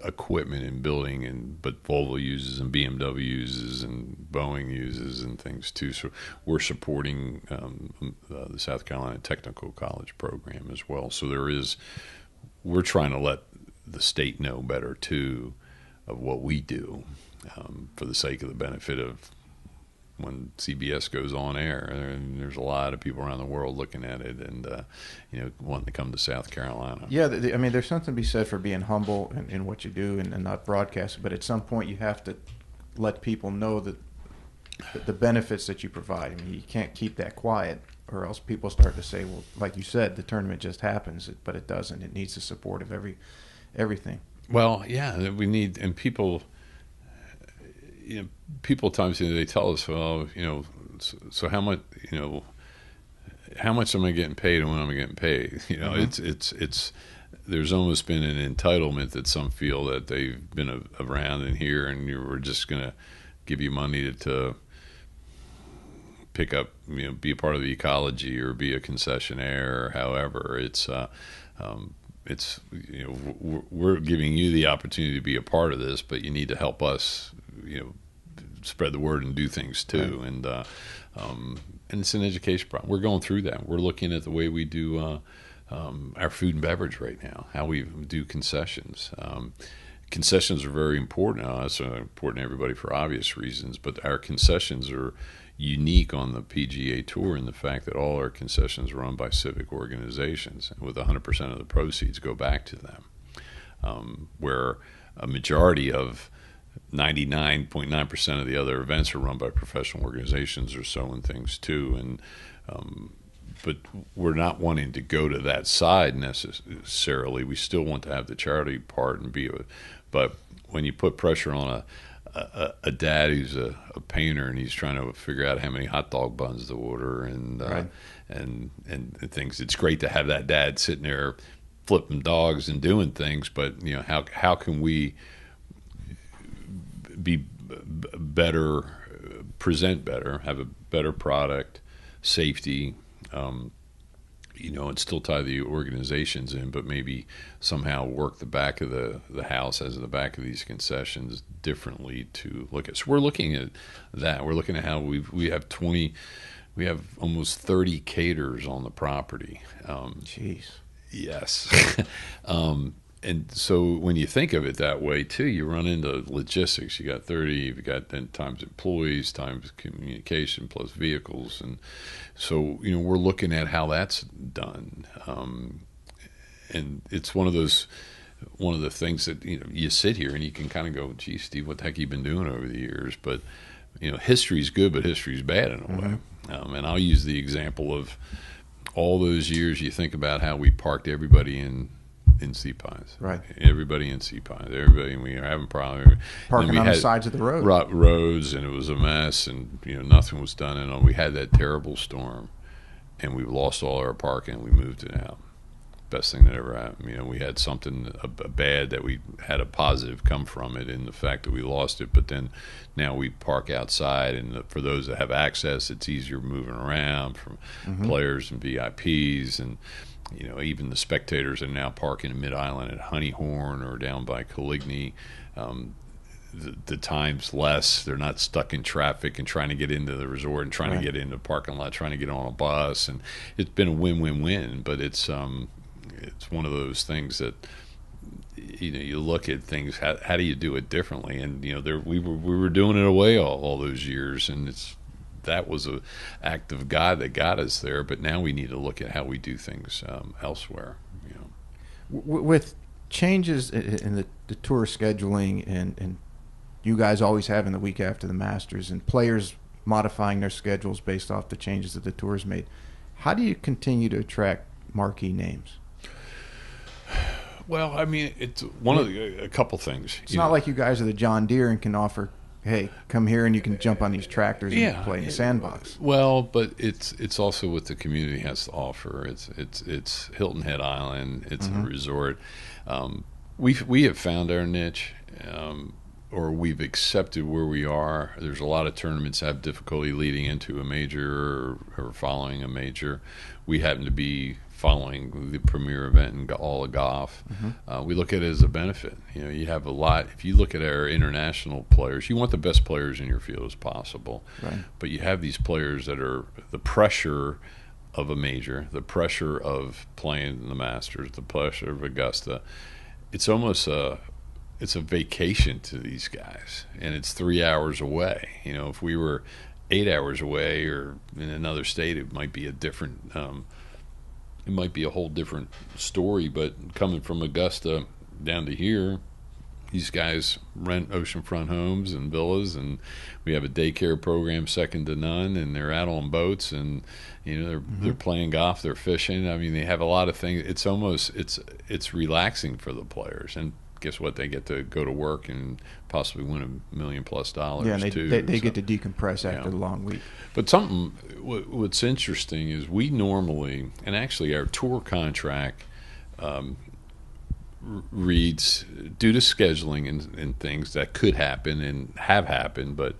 equipment in building, but Volvo uses and BMW uses and Boeing uses and things too. So we're supporting the South Carolina Technical College program as well. So we're trying to let the state know better too of what we do for the sake of the benefit of when CBS goes on air, and there's a lot of people around the world looking at it and wanting to come to South Carolina. Yeah, I mean, there's something to be said for being humble in what you do and not broadcast. But at some point, you have to let people know that the benefits that you provide. I mean, you can't keep that quiet, or else people start to say, "Well, like you said, the tournament just happens," but it doesn't. It needs the support of everything. Well, yeah, we need, and people. People at times they tell us, well, so how much, how much am I getting paid and when am I getting paid? It's there's almost been an entitlement that some feel that they've been around in here, and we're just going to give you money to pick up, be a part of the ecology or be a concessionaire or however. We're giving you the opportunity to be a part of this, but you need to help us, spread the word and do things too. Right. And it's an education problem. We're going through that. We're looking at the way we do our food and beverage right now, how we do concessions. Concessions are very important. It's important to everybody for obvious reasons, but our concessions are unique on the PGA Tour in the fact that all our concessions are run by civic organizations, with 100% of the proceeds go back to them, where a majority of 99.9% of the other events are run by professional organizations or so and things too. And but we're not wanting to go to that side necessarily. We still want to have the charity part and but when you put pressure on a dad who's a painter and he's trying to figure out how many hot dog buns to order and right. and things, it's great to have that dad sitting there flipping dogs and doing things, but how can we be better, present better, have a better product, safety, and still tie the organizations in, but maybe somehow work the back of the house as the back of these concessions differently to look at. So we're looking at that. We're looking at how we have almost 30 caterers on the property. Jeez. Yes. And so when you think of it that way too, you run into logistics. You got 30, you've got then times employees, times communication, plus vehicles, and so we're looking at how that's done. And it's one of those one of the things that you sit here and you can kind of go, "Gee, Steve, what the heck you been doing over the years?" But history's good, but history's bad in a way. And I'll use the example of all those years. You think about how we parked everybody in Sea Pines, right? Everybody in Sea Pines, everybody. We were having problems parking on the sides of the road, roads, and it was a mess, and nothing was done. And we had that terrible storm, and we lost all our parking. We moved it out. Best thing that ever happened. We had something bad that we had a positive come from it in the fact that we lost it. But then now we park outside, and for those that have access, it's easier moving around from players and VIPs, and even the spectators are now parking in Mid-Island at Honeyhorn or down by Coligny. The time's less. They're not stuck in traffic and trying to get into the resort and trying to get into the parking lot, trying to get on a bus. And it's been a win-win-win, but it's one of those things that you look at things. How do you do it differently? And we were doing it away all those years, and that was an act of God that got us there. But now we need to look at how we do things elsewhere. With changes in the tour scheduling, and you guys always having the week after the Masters, and players modifying their schedules based off the changes that the tour's made, how do you continue to attract marquee names? Well, I mean, it's a couple things. It's not like you guys are the John Deere and can offer, hey, come here and you can jump on these tractors and play in the sandbox. Well, but it's also what the community has to offer. It's Hilton Head Island. It's a resort. We have found our niche, or we've accepted where we are. There's a lot of tournaments that have difficulty leading into a major or following a major. We happen to be following the premier event in all of golf. We look at it as a benefit. You have a lot. If you look at our international players, you want the best players in your field as possible. Right. But you have these players that are the pressure of a major, the pressure of playing the Masters, the pressure of Augusta. It's almost it's a vacation to these guys, and it's 3 hours away. If we were 8 hours away or in another state, it might be a different. It might be a whole different story, but coming from Augusta down to here, these guys rent oceanfront homes and villas, and we have a daycare program second to none, and they're out on boats, and they're playing golf, they're fishing. I mean, they have a lot of things. It's almost it's relaxing for the players, and guess what? They get to go to work and possibly win $1 million+ Yeah, and they get to decompress after the long week. But what's interesting is we normally, and actually our tour contract reads, due to scheduling and things that could happen and have happened, but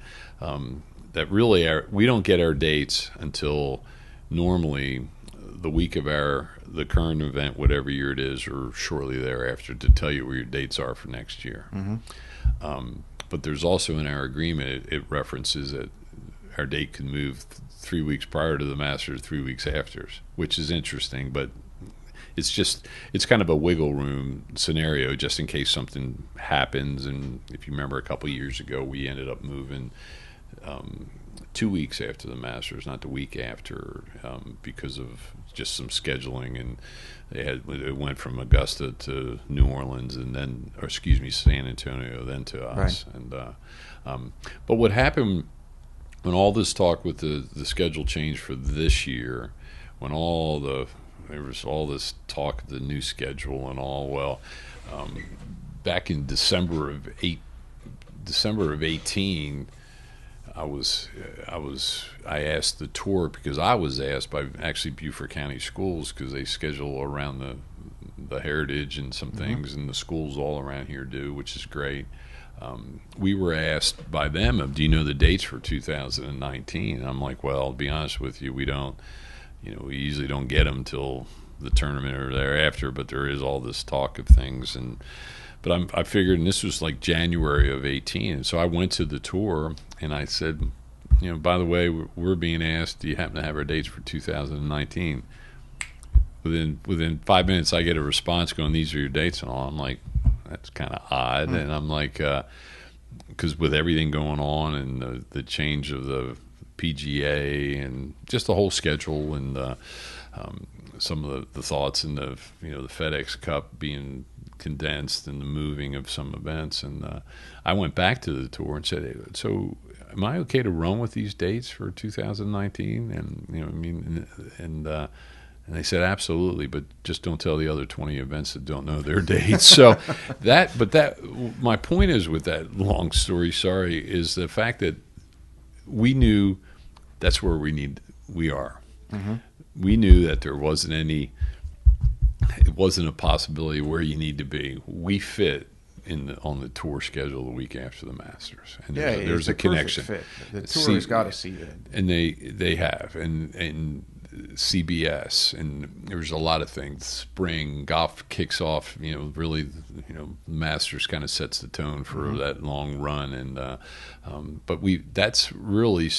that really we don't get our dates until normally the week of the current event, whatever year it is, or shortly thereafter, to tell you where your dates are for next year. But there's also in our agreement, it references that our date can move 3 weeks prior to the Masters, 3 weeks after, which is interesting. But it's kind of a wiggle room scenario just in case something happens. And if you remember, a couple of years ago, we ended up moving 2 weeks after the Masters, not the week after, because of just some scheduling, and it went from Augusta to New Orleans, and then, San Antonio, then to us. Right. And but what happened when all this talk with the schedule change for this year, when there was all this talk of the new schedule and all, back in December of 18. I asked the tour, because I was asked by actually Beaufort County Schools, because they schedule around the heritage and some things, and the schools all around here do, which is great. We were asked by them, do you know the dates for 2019? And I'm like, well, to be honest with you, we don't. We usually don't get them till the tournament or thereafter, but there is all this talk of things. But I figured, and this was like January of 18, and so I went to the tour and I said, by the way, we're being asked, do you happen to have our dates for 2019? Within 5 minutes, I get a response going, these are your dates and all. I'm like, that's kind of odd. And I'm like, because with everything going on and the change of the PGA and just the whole schedule and some of the thoughts in the FedEx Cup being condensed and the moving of some events. And I went back to the tour and said, hey, so am I okay to run with these dates for 2019? And, you know, I mean, and they said, absolutely, but just don't tell the other 20 events that don't know their dates. So my point is with that long story, is the fact that we knew that's where we are. Mm-hmm. We knew that it wasn't a possibility where you need to be. We fit on the tour schedule the week after the Masters, and there's a connection. Fit. The tour's got to see it, and they have, and CBS, and there's a lot of things. Spring golf kicks off, you know, really, you know, Masters kind of sets the tone for that long run, and but that's really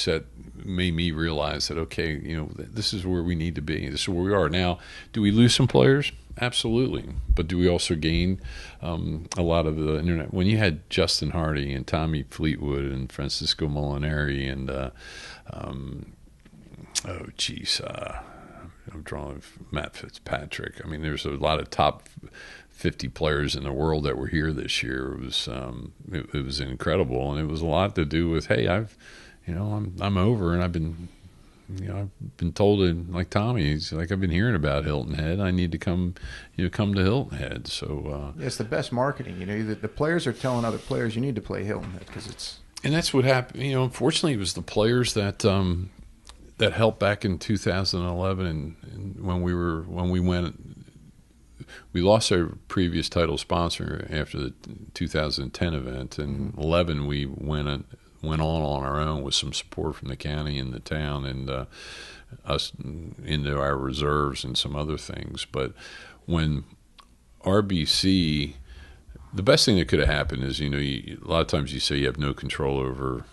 made me realize that, okay, you know, this is where we need to be. This is where we are now. Do we lose some players? Absolutely, but do we also gain a lot of the internet? When you had Justin Hardy and Tommy Fleetwood and Francisco Molinari and I'm drawing Matt Fitzpatrick. I mean, there's a lot of top 50 players in the world that were here this year. It was incredible, and it was a lot to do with, hey, I'm over, and I've been told, like Tommy, he's like, I've been hearing about Hilton Head. I need to come to Hilton Head. So it's the best marketing. You know, the players are telling other players you need to play Hilton Head because it's. And that's what happened. You know, unfortunately, it was the players that helped back in 2011, and when we lost our previous title sponsor after the 2010 event, and 11 we went on our own with some support from the county and the town, and us into our reserves and some other things. But when RBC, the best thing that could have happened is, you know, a lot of times you say you have no control over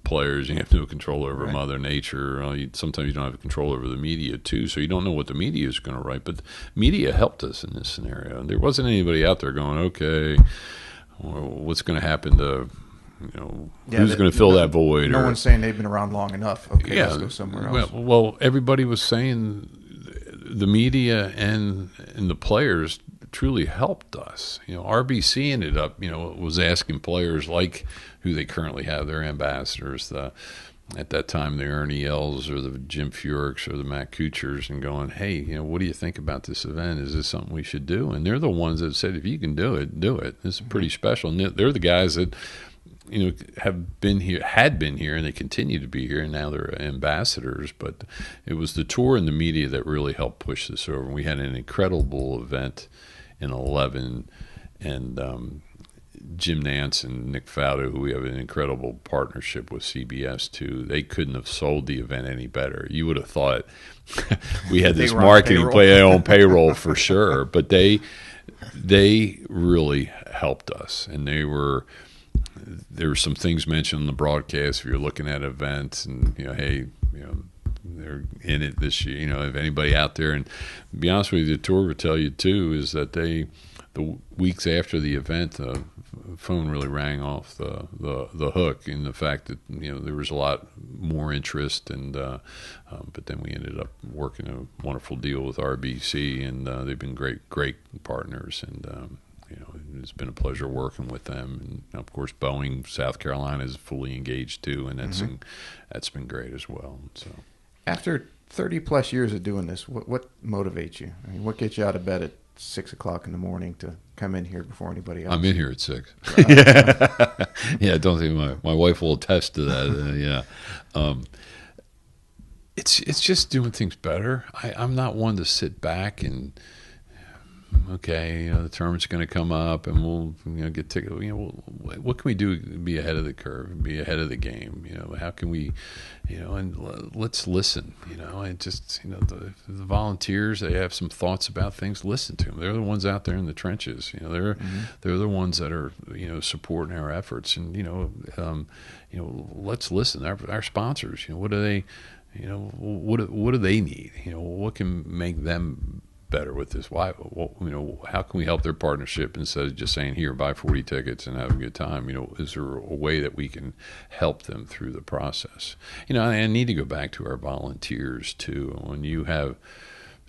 players, you have no control over Mother Nature. Sometimes you don't have control over the media too, so you don't know what the media is going to write. But the media helped us in this scenario, and there wasn't anybody out there going, okay, what's going to happen to, you know, who's going to fill that void? No one's saying they've been around long enough. Okay, let's go somewhere else. Well, everybody was saying, the media and the players truly helped us. You know, RBC ended up, you know, was asking players like who they currently have, their ambassadors, at that time the Ernie Els or the Jim Furyk's or the Matt Kuchars, and going, hey, you know, what do you think about this event? Is this something we should do? And they're the ones that said, if you can do it, do it. This is pretty special. And they're the guys that, you know, had been here, and they continue to be here, and now they're ambassadors. But it was the tour and the media that really helped push this over. And we had an incredible event in 11, and Jim Nance and Nick Faudo, who we have an incredible partnership with CBS too, they couldn't have sold the event any better. You would have thought we had this marketing play on payroll for sure, but they really helped us, and there were some things mentioned in the broadcast. If you're looking at events, and, you know, hey, you know, they're in it this year. You know, if anybody out there, and to be honest with you, the tour would tell you too, is that the weeks after the event, the phone really rang off the hook, in the fact that, you know, there was a lot more interest, and but then we ended up working a wonderful deal with RBC, and they've been great partners, and you know, it's been a pleasure working with them. And of course, Boeing, South Carolina, is fully engaged too, and that's been great as well. So, after 30 plus years of doing this, what motivates you? I mean, what gets you out of bed at 6 o'clock in the morning to come in here before anybody else? I'm in here at 6. Yeah, don't think my wife will attest to that. It's just doing things better. I'm not one to sit back and, okay, you know, the tournament's going to come up, and we'll, you know, get tickets. You know, what can we do to be ahead of the curve, be ahead of the game? You know, how can we, you know, and let's listen. You know, and just, you know, the volunteers, they have some thoughts about things. Listen to them. They're the ones out there in the trenches. You know, they're the ones that are, you know, supporting our efforts. And, you know, let's listen. Our sponsors, you know, what do they, you know, what do they need? You know, what can make them better with this? Why? You know, how can we help their partnership instead of just saying, here, buy 40 tickets and have a good time? You know, is there a way that we can help them through the process? You know, I need to go back to our volunteers too. When you have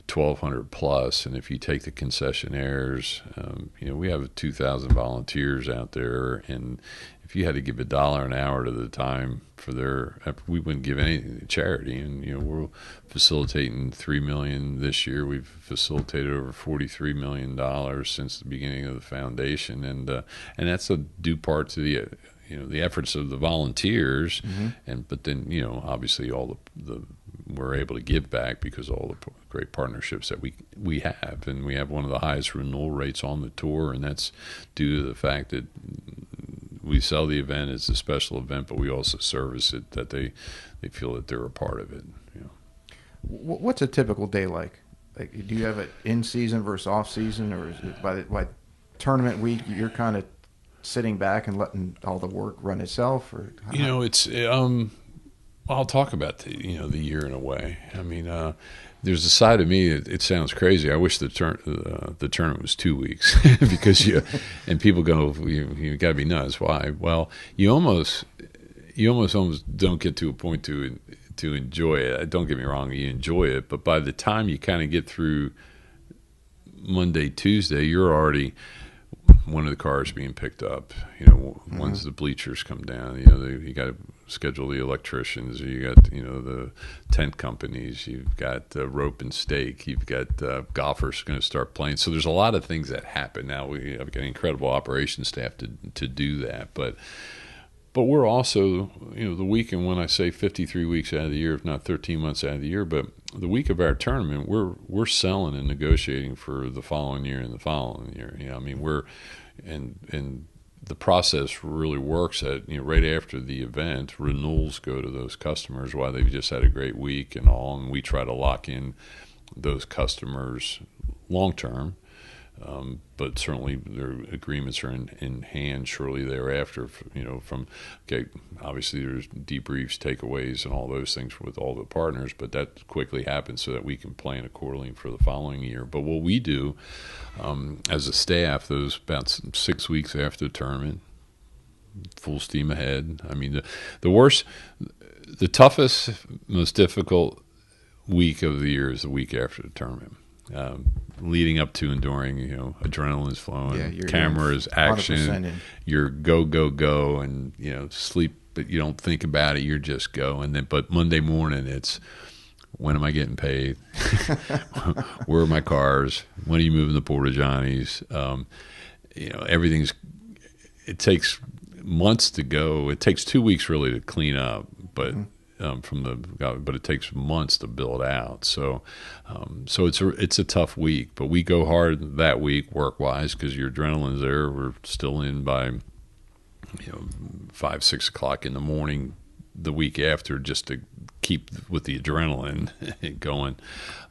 1,200 plus, and if you take the concessionaires, we have 2,000 volunteers out there, and if you had to give $1 an hour to the time for we wouldn't give anything to charity. And we're facilitating $3 million this year. We've facilitated over $43 million since the beginning of the foundation, and that's a due part to the efforts of the volunteers, but then obviously all the we're able to give back because of all the great partnerships that we have, and we have one of the highest renewal rates on the tour, and that's due to the fact that we sell the event as a special event, but we also service it, that they feel that they're a part of it. What's a typical day like? Do you have it in season versus off season, or is it by tournament week you're kind of sitting back and letting all the work run itself? Or it's I'll talk about the year in a way. I mean, there's a side of me. It sounds crazy. I wish the tournament was 2 weeks because and people go, you got to be nuts. Why? Well, you almost don't get to a point to enjoy it. Don't get me wrong, you enjoy it, but by the time you kind of get through Monday, Tuesday, you're already one of the cars being picked up. Once the bleachers come down, you got to schedule the electricians. You got the tent companies. You've got rope and stake. You've got golfers going to start playing. So there's a lot of things that happen. Now we have got an incredible operations staff to do that, but we're also, the weekend, when I say 53 weeks out of the year, if not 13 months out of the year, but the week of our tournament, we're selling and negotiating for the following year and the following year. And the process really works at, right after the event, renewals go to those customers while they've just had a great week and all, and we try to lock in those customers long term. But certainly their agreements are in hand shortly thereafter. Obviously there's debriefs, takeaways, and all those things with all the partners, but that quickly happens so that we can plan accordingly for the following year. But what we do as a staff, those about 6 weeks after the tournament, full steam ahead. I mean, the toughest, most difficult week of the year is the week after the tournament. Leading up to and during, adrenaline's flowing, cameras, action, you're go, and sleep, but you don't think about it. You're just go, but Monday morning, it's when am I getting paid? Where are my cars? When are you moving the porta johnies? Everything's. It takes months to go. It takes 2 weeks really to clean up, but. But it takes months to build out. So it's a tough week, but we go hard that week work wise because your adrenaline's there. We're still in by 5, 6 o'clock in the morning the week after just to keep with the adrenaline going.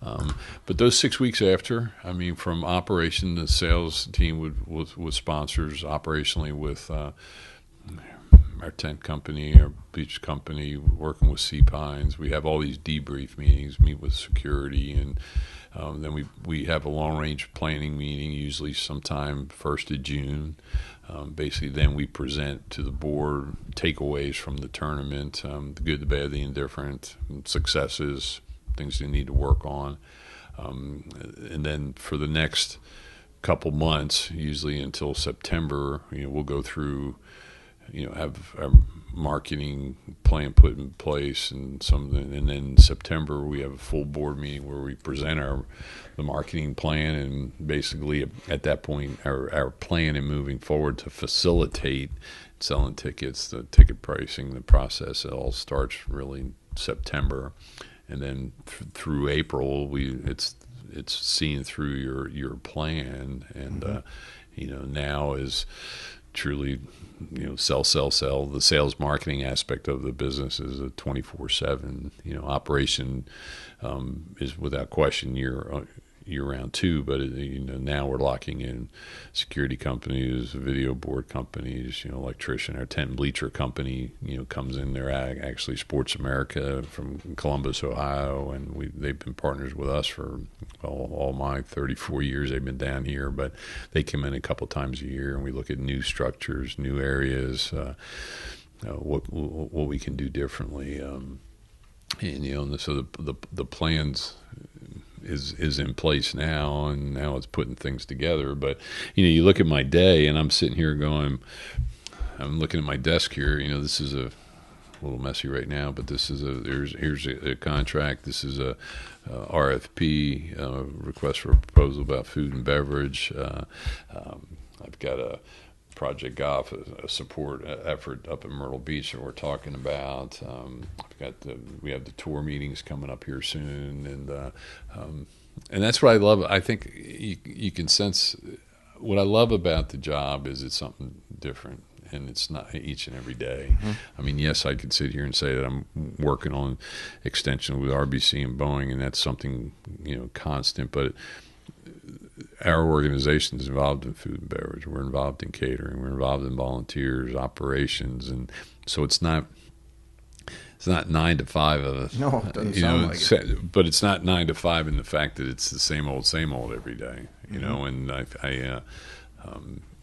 But those 6 weeks after, I mean, from operation, the sales team with sponsors, operationally with our tent company, our beach company, working with Sea Pines. We have all these debrief meetings, meet with security, and then we have a long-range planning meeting, usually sometime 1st of June. Basically, then we present to the board takeaways from the tournament, the good, the bad, the indifferent, successes, things they need to work on. And then for the next couple months, usually until September, we'll go through have our marketing plan put in place and then in September we have a full board meeting where we present the marketing plan, and basically at that point our plan in moving forward to facilitate selling tickets, the ticket pricing, the process, it all starts really in September, and then through April it's seeing through your plan, and now is truly sell. The sales marketing aspect of the business is a 24/7 operation, is without question year-round too, but now we're locking in security companies, video board companies, electrician. Our tent bleacher company comes in there, actually Sports America from Columbus, Ohio, and they've been partners with us for all my 34 years they've been down here, but they come in a couple times a year and we look at new structures, new areas, what we can do differently, and so the plans is in place now, and now it's putting things together. But you look at my day, and I'm sitting here going, I'm looking at my desk here. This is a little messy right now, but this is here's a contract. This is a RFP, request for a proposal about food and beverage. I've got a Project Golf, a support effort up in Myrtle Beach that we're talking about. We have the tour meetings coming up here soon, and that's what I love. I think you can sense what I love about the job is it's something different, and it's not each and every day. Mm-hmm. I mean, yes, I could sit here and say that I'm working on extension with RBC and Boeing, and that's something constant, but our organization is involved in food and beverage. We're involved in catering. We're involved in volunteers, operations, and so it's not 9 to 5. No, it doesn't sound like it. But it's not 9 to 5 in the fact that it's the same old every day. And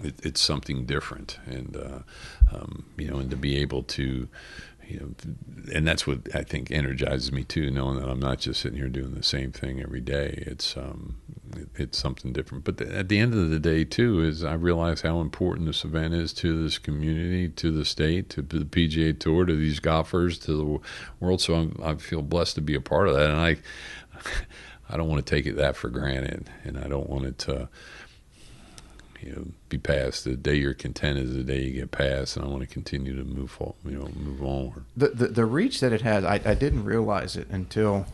it's something different, and and to be able to. And that's what I think energizes me too, knowing that I'm not just sitting here doing the same thing every day. It's something different. But at the end of the day too, is I realize how important this event is to this community, to the state, to the PGA Tour, to these golfers, to the world. So I feel blessed to be a part of that, and I don't want to take that for granted, and I don't want it to. Be past. The day you're content is the day you get past, and I want to continue to move onward. The reach that it has, I didn't realize it until,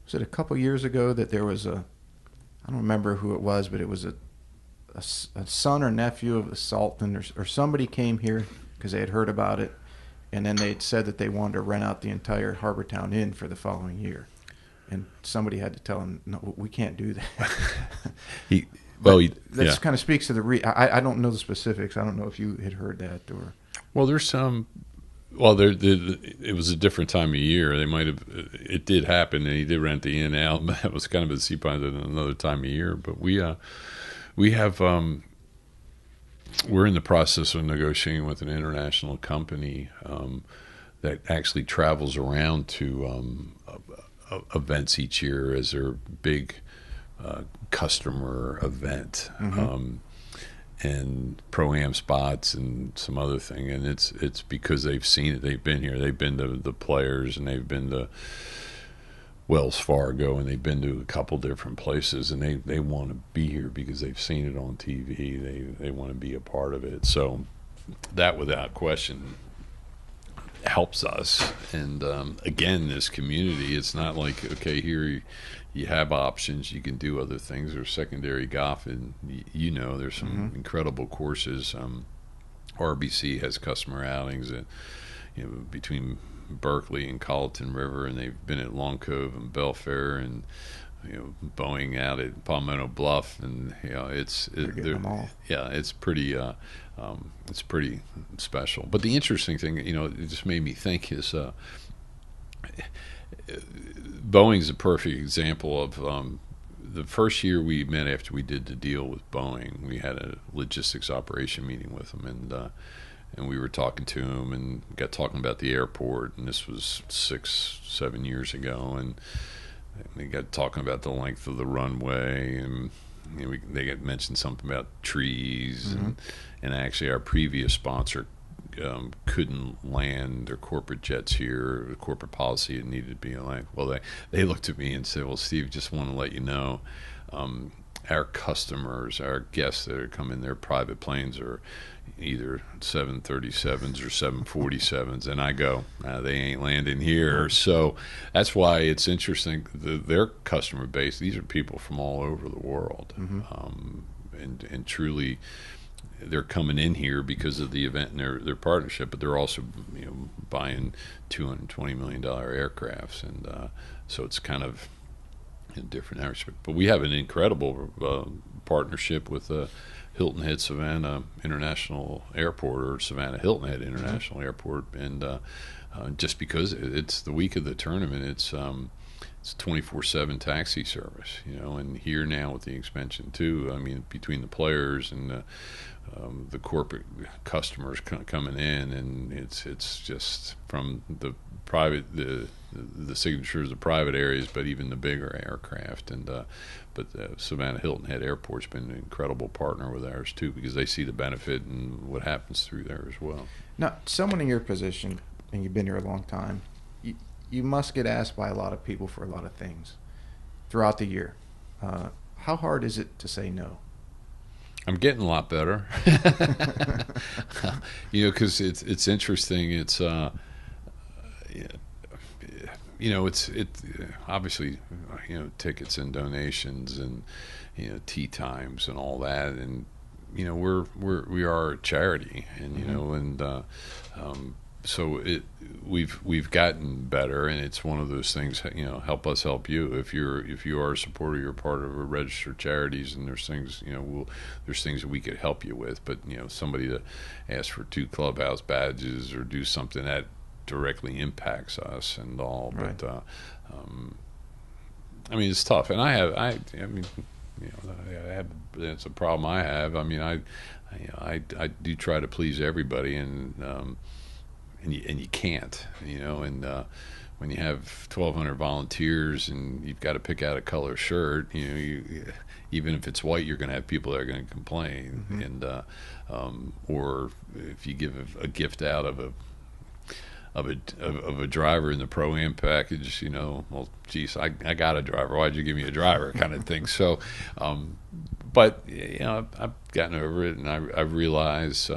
was it a couple years ago that there was I don't remember who it was, but it was a son or nephew of a sultan or somebody came here because they had heard about it, and then they had said that they wanted to rent out the entire Harbortown Inn for the following year, and somebody had to tell him, no, we can't do that. That kind of speaks to the I don't know the specifics. I don't know if you had heard that or. Well, there's some. Well, it was a different time of year. They might have. It did happen, and he did rent the inn out. But that was kind of a seapine at another time of year. But we have. We're in the process of negotiating with an international company that actually travels around to events each year as their big. Customer event, and pro-am spots and some other thing, and it's because they've seen it. They've been here. They've been to the Players, and they've been to Wells Fargo, and they've been to a couple different places, and they want to be here because they've seen it on TV. They want to be a part of it. So that, without question, helps us. And again, this community, it's not like, okay, here you have options, you can do other things. There's secondary golf, and there's some incredible courses. RBC has customer outings at, between Berkeley and Colleton River, and they've been at Long Cove and Belfair, and Boeing out at Palmetto Bluff, and it's pretty special. But the interesting thing, it just made me think is Boeing's a perfect example of the first year we met after we did the deal with Boeing. We had a logistics operation meeting with them, and we were talking to them and got talking about the airport, and this was 6-7 years ago, and they got talking about the length of the runway, and they got mentioned something about trees, and actually our previous sponsor couldn't land their corporate jets here. The corporate policy, it needed to be like. Well, they looked at me and said, "Well, Steve, just want to let you know, our customers, our guests that are coming, their private planes are either 737s or 747s," and I go, "They ain't landing here." So that's why it's interesting. Their customer base; these are people from all over the world, and truly. They're coming in here because of the event and their partnership, but they're also buying $220 million aircrafts, and so it's kind of a different aspect. But we have an incredible partnership with Hilton Head Savannah International Airport, or Savannah Hilton Head International Airport, and just because it's the week of the tournament, it's it's 24/7 taxi service, and here now with the expansion too. I mean, between the players and the corporate customers coming in, and it's just from the private the signatures of private areas, but even the bigger aircraft. And but Savannah Hilton Head Airport's been an incredible partner with ours too, because they see the benefit and what happens through there as well. Now, someone in your position, and you've been here a long time, you must get asked by a lot of people for a lot of things throughout the year. How hard is it to say no? I'm getting a lot better. Because it's interesting. It's it's obviously tickets and donations and tea times and all that, and we are a charity, and so we've gotten better, and it's one of those things. Help us help you. If you are a supporter, you're part of a registered charities, and there's things there's things that we could help you with. But somebody to ask for 2 clubhouse badges or do something that directly impacts us and all. Right. But I mean, it's tough, and I have it's a problem I have. I mean, I do try to please everybody, and you can't, and when you have 1,200 volunteers and you've got to pick out a color shirt, even if it's white, you're going to have people that are going to complain, and or if you give a gift out of a driver in the Pro-Am package, well, geez, I got a driver. Why'd you give me a driver, kind of thing. So, but I've gotten over it, and I realize,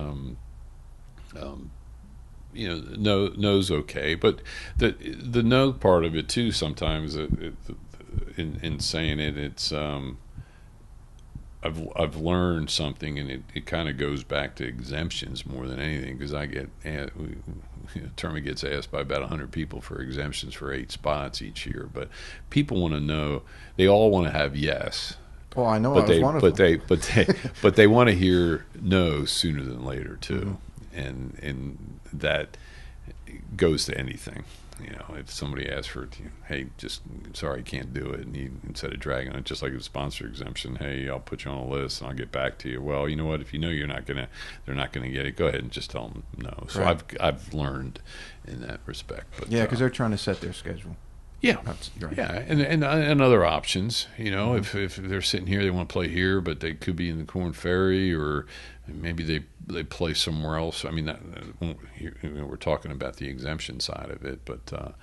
no's okay. But the no part of it too, sometimes in saying it, it's I've learned something, and it kind of goes back to exemptions more than anything, because I get Termy gets asked by about 100 people for exemptions for 8 spots each year, but people want to know. They all want to have yes. Well, I know, but I was one of them. But they want to hear no sooner than later too, and that goes to anything. If somebody asks for, hey, just sorry, can't do it, and instead of dragging it, just like a sponsor exemption, hey, I'll put you on a list and I'll get back to you. Well, you know what? If they're not gonna get it, go ahead and just tell them no. So right. I've learned in that respect. But yeah, because they're trying to set their schedule. Yeah, right. Yeah, and other options. If they're sitting here, they want to play here, but they could be in the Corn Ferry, or maybe they play somewhere else. I mean, we're talking about the exemption side of it, but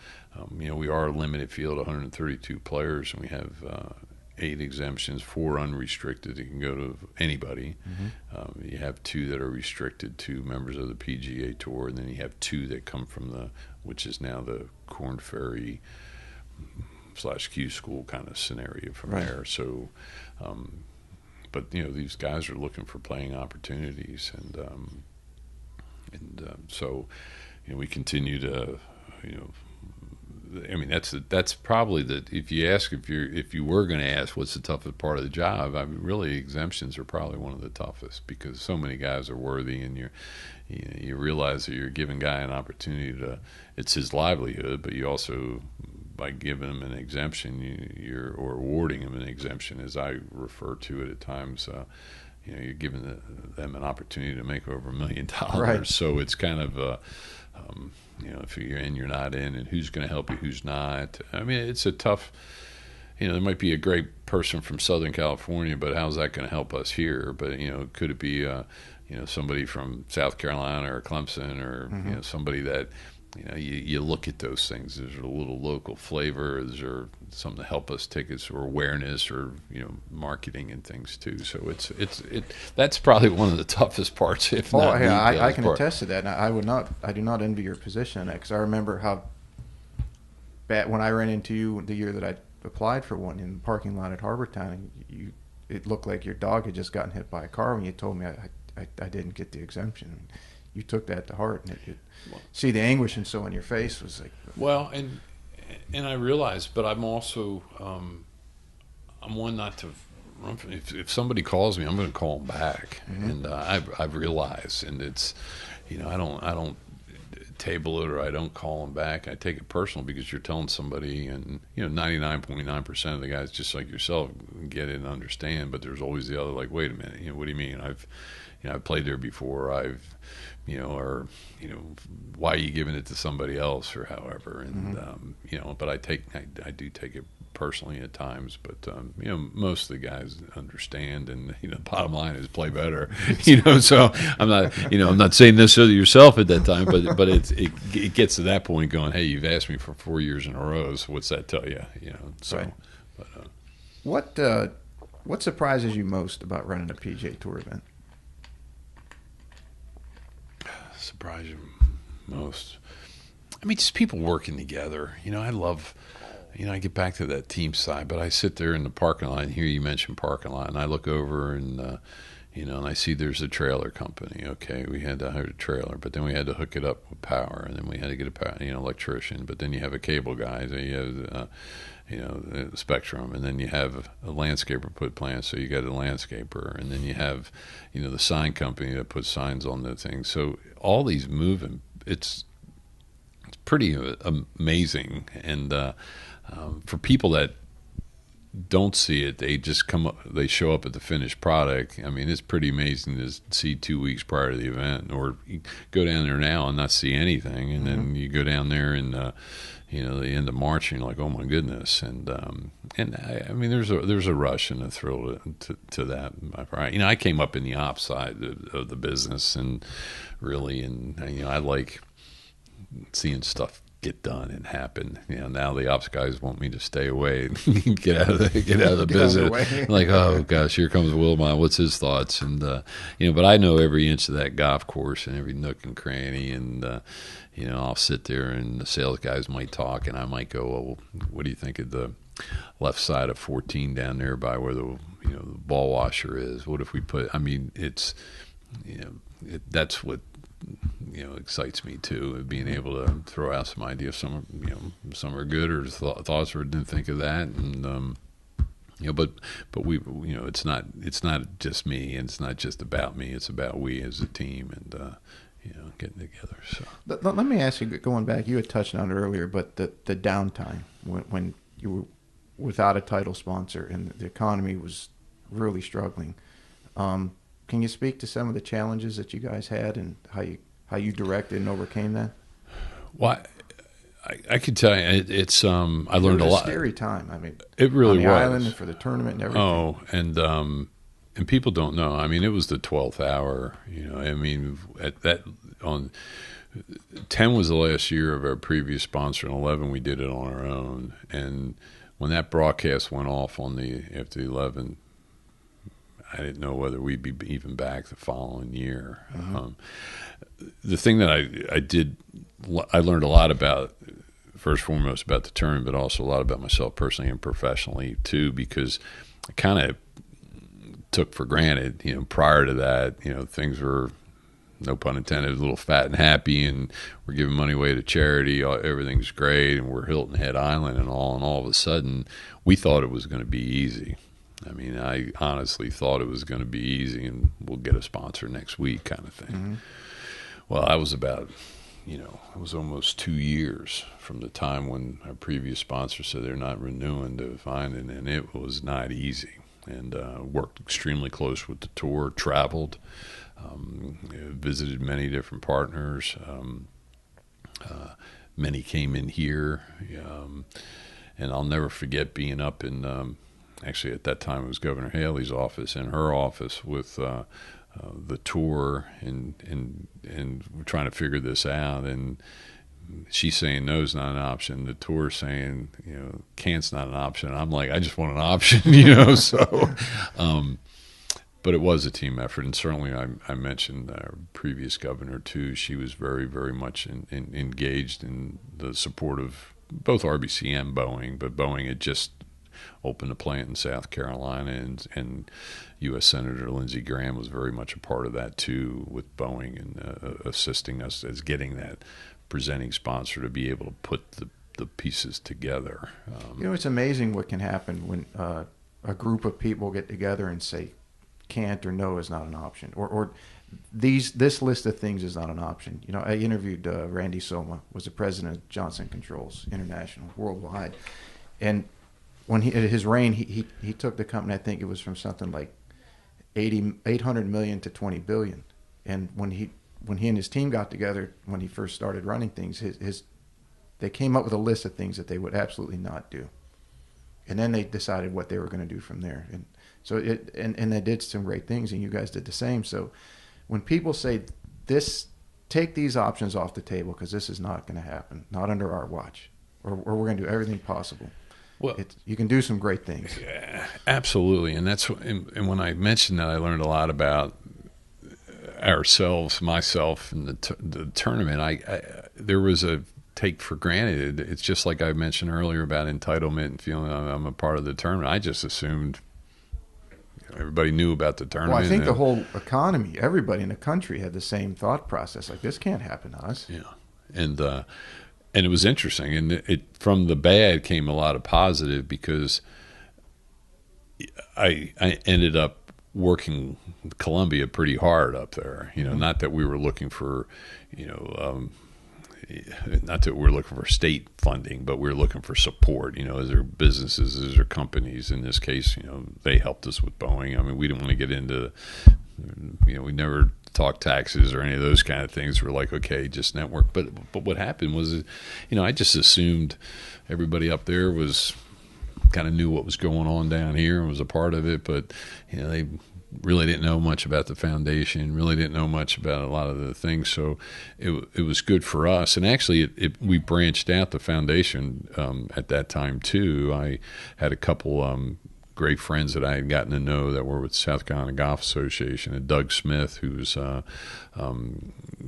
we are a limited field, 132 players, and we have 8 exemptions, 4 unrestricted. It can go to anybody. You have 2 that are restricted to members of the PGA Tour, and then you have 2 that come from which is now the Corn Ferry / Q school kind of scenario from right. there. So, but these guys are looking for playing opportunities, and so we continue to I mean, that's probably if you were going to ask what's the toughest part of the job, I mean, really exemptions are probably one of the toughest, because so many guys are worthy, and you realize that you're giving a guy an opportunity it's his livelihood, but you also, by giving him an exemption, or awarding him an exemption, as I refer to it at times, you're giving them an opportunity to make over $1 million. Right. So it's kind of if you're in, you're not in, and who's going to help you, who's not. I mean, it's a tough. There might be a great person from Southern California, but how's that going to help us here? But could it be somebody from South Carolina or Clemson, or somebody that you look at those things. Is there a little local flavor? Is there something to help us tickets or awareness, or marketing and things too? So that's probably one of the toughest parts, if not. Yeah, I can attest to that. And I do not envy your position in that, because I remember how bad when I ran into you the year that I applied for one in the parking lot at Harbortown. It looked like your dog had just gotten hit by a car when you told me I didn't get the exemption. You took that to heart, and see the anguish and so in your face was like. Well, and I realized, but I'm also I'm one not to run. If somebody calls me, I'm going to call them back, and I've realized, and it's I don't table it or I don't call them back, I take it personal because you're telling somebody, and 99.9% of the guys just like yourself get it and understand. But there's always the other, like, wait a minute, what do you mean? I've played there before. Or why are you giving it to somebody else or however? And but I do take it personally at times, but most of the guys understand, and the bottom line is play better. So I'm not saying necessarily yourself at that time, but it gets to that point going, hey, you've asked me for 4 years in a row, so what's that tell you? So right. What surprises you most about running a PGA Tour event? Surprise you most? I mean, just people working together. I love. I get back to that team side, but I sit there in the parking lot, and here you mentioned parking lot, and I look over and, and I see there's a trailer company. Okay, we had to hire a trailer, but then we had to hook it up with power, and then we had to get electrician, but then you have a cable guy, so you have, the Spectrum, and then you have a landscaper put plans, so you got a landscaper, and then you have, the sign company that puts signs on the thing. So all these moving, it's pretty amazing, and for people that don't see it, they just they show up at the finished product. I mean, it's pretty amazing to see 2 weeks prior to the event, or you go down there now and not see anything, and then you go down there in the end of March, and you're like, oh my goodness. And I mean, there's a rush and a thrill to that. I came up in the ops side of the business, and really, and I like seeing stuff get done and happen. Now the ops guys want me to stay away and get out of the business. Like, oh gosh, here comes Wilmot. What's his thoughts? And but I know every inch of that golf course and every nook and cranny. And I'll sit there, and the sales guys might talk, and I might go, well, what do you think of the left side of 14 down there by where the the ball washer is? What if we put? I mean, it's that's what excites me too, being able to throw out some ideas. Some are good, or thoughts, or didn't think of that, and but we it's not just me, and it's not just about me. It's about we as a team, and getting together. So let me ask you, going back, you had touched on it earlier, but the downtime when you were without a title sponsor and the economy was really struggling. Can you speak to some of the challenges that you guys had and how you directed and overcame that? Well, I could tell you, it's I learned a lot. It was a scary time. I mean, it really on the was. island and for the tournament and everything. Oh, and people don't know. I mean, it was the 12th hour. I mean, at that on 10 was the last year of our previous sponsor, and 11 we did it on our own. And when that broadcast went off after the 11. I didn't know whether we'd be even back the following year. The thing that I learned a lot about, first and foremost, about the tournament, but also a lot about myself personally and professionally too, because I kind of took for granted, prior to that, things were, no pun intended, a little fat and happy, and we're giving money away to charity. Everything's great, and we're Hilton Head Island and all of a sudden, we thought it was going to be easy. I mean, I honestly thought it was going to be easy and we'll get a sponsor next week kind of thing. Well, I was about, it was almost 2 years from the time when our previous sponsor said they're not renewing to finding, and it was not easy. And worked extremely close with the tour, traveled, visited many different partners. Many came in here. And I'll never forget being up in... actually, at that time, it was Governor Haley's office, in her office with the tour, and we're trying to figure this out. And she's saying no's not an option. The tour's saying, can't's not an option. I'm like, I just want an option, So, but it was a team effort, and certainly I mentioned our previous governor too. She was very, very much engaged in the support of both RBC and Boeing, but Boeing had just opened a plant in South Carolina, and U.S. Senator Lindsey Graham was very much a part of that too, with Boeing, and assisting us as getting that presenting sponsor to be able to put the pieces together. It's amazing what can happen when a group of people get together and say can't or no is not an option, or this list of things is not an option. You know, I interviewed Randy Soma, was the president of Johnson Controls International worldwide, and when his reign, he took the company. I think it was from something like 800 million to 20 billion. And when he and his team got together, when he first started running things, they came up with a list of things that they would absolutely not do, and then they decided what they were going to do from there. And so and they did some great things, and you guys did the same. So when people say this, take these options off the table because this is not going to happen, not under our watch, or we're going to do everything possible. Well, you can do some great things. Yeah, absolutely. And and when I mentioned that, I learned a lot about ourselves, myself, and the tournament. There was a take for granted. It's just like I mentioned earlier about entitlement and feeling I'm a part of the tournament. I just assumed everybody knew about the tournament. Well, I think the whole economy, everybody in the country had the same thought process. Like, this can't happen to us. Yeah. And it was interesting. And it from the bad came a lot of positive because I ended up working Columbia pretty hard up there. You know, not that we were looking for, not that we're looking for state funding, but we're looking for support, as their businesses, as their companies. In this case, they helped us with Boeing. I mean, we didn't want to get into, we never talked taxes or any of those kind of things. We're like, okay, just network. But what happened was, I just assumed everybody up there was kind of knew what was going on down here and was a part of it. But, they really didn't know much about the foundation, really didn't know much about a lot of the things. So it was good for us. And actually, we branched out the foundation at that time, too. I had a couple great friends that I had gotten to know that were with South Carolina Golf Association, and Doug Smith, who's a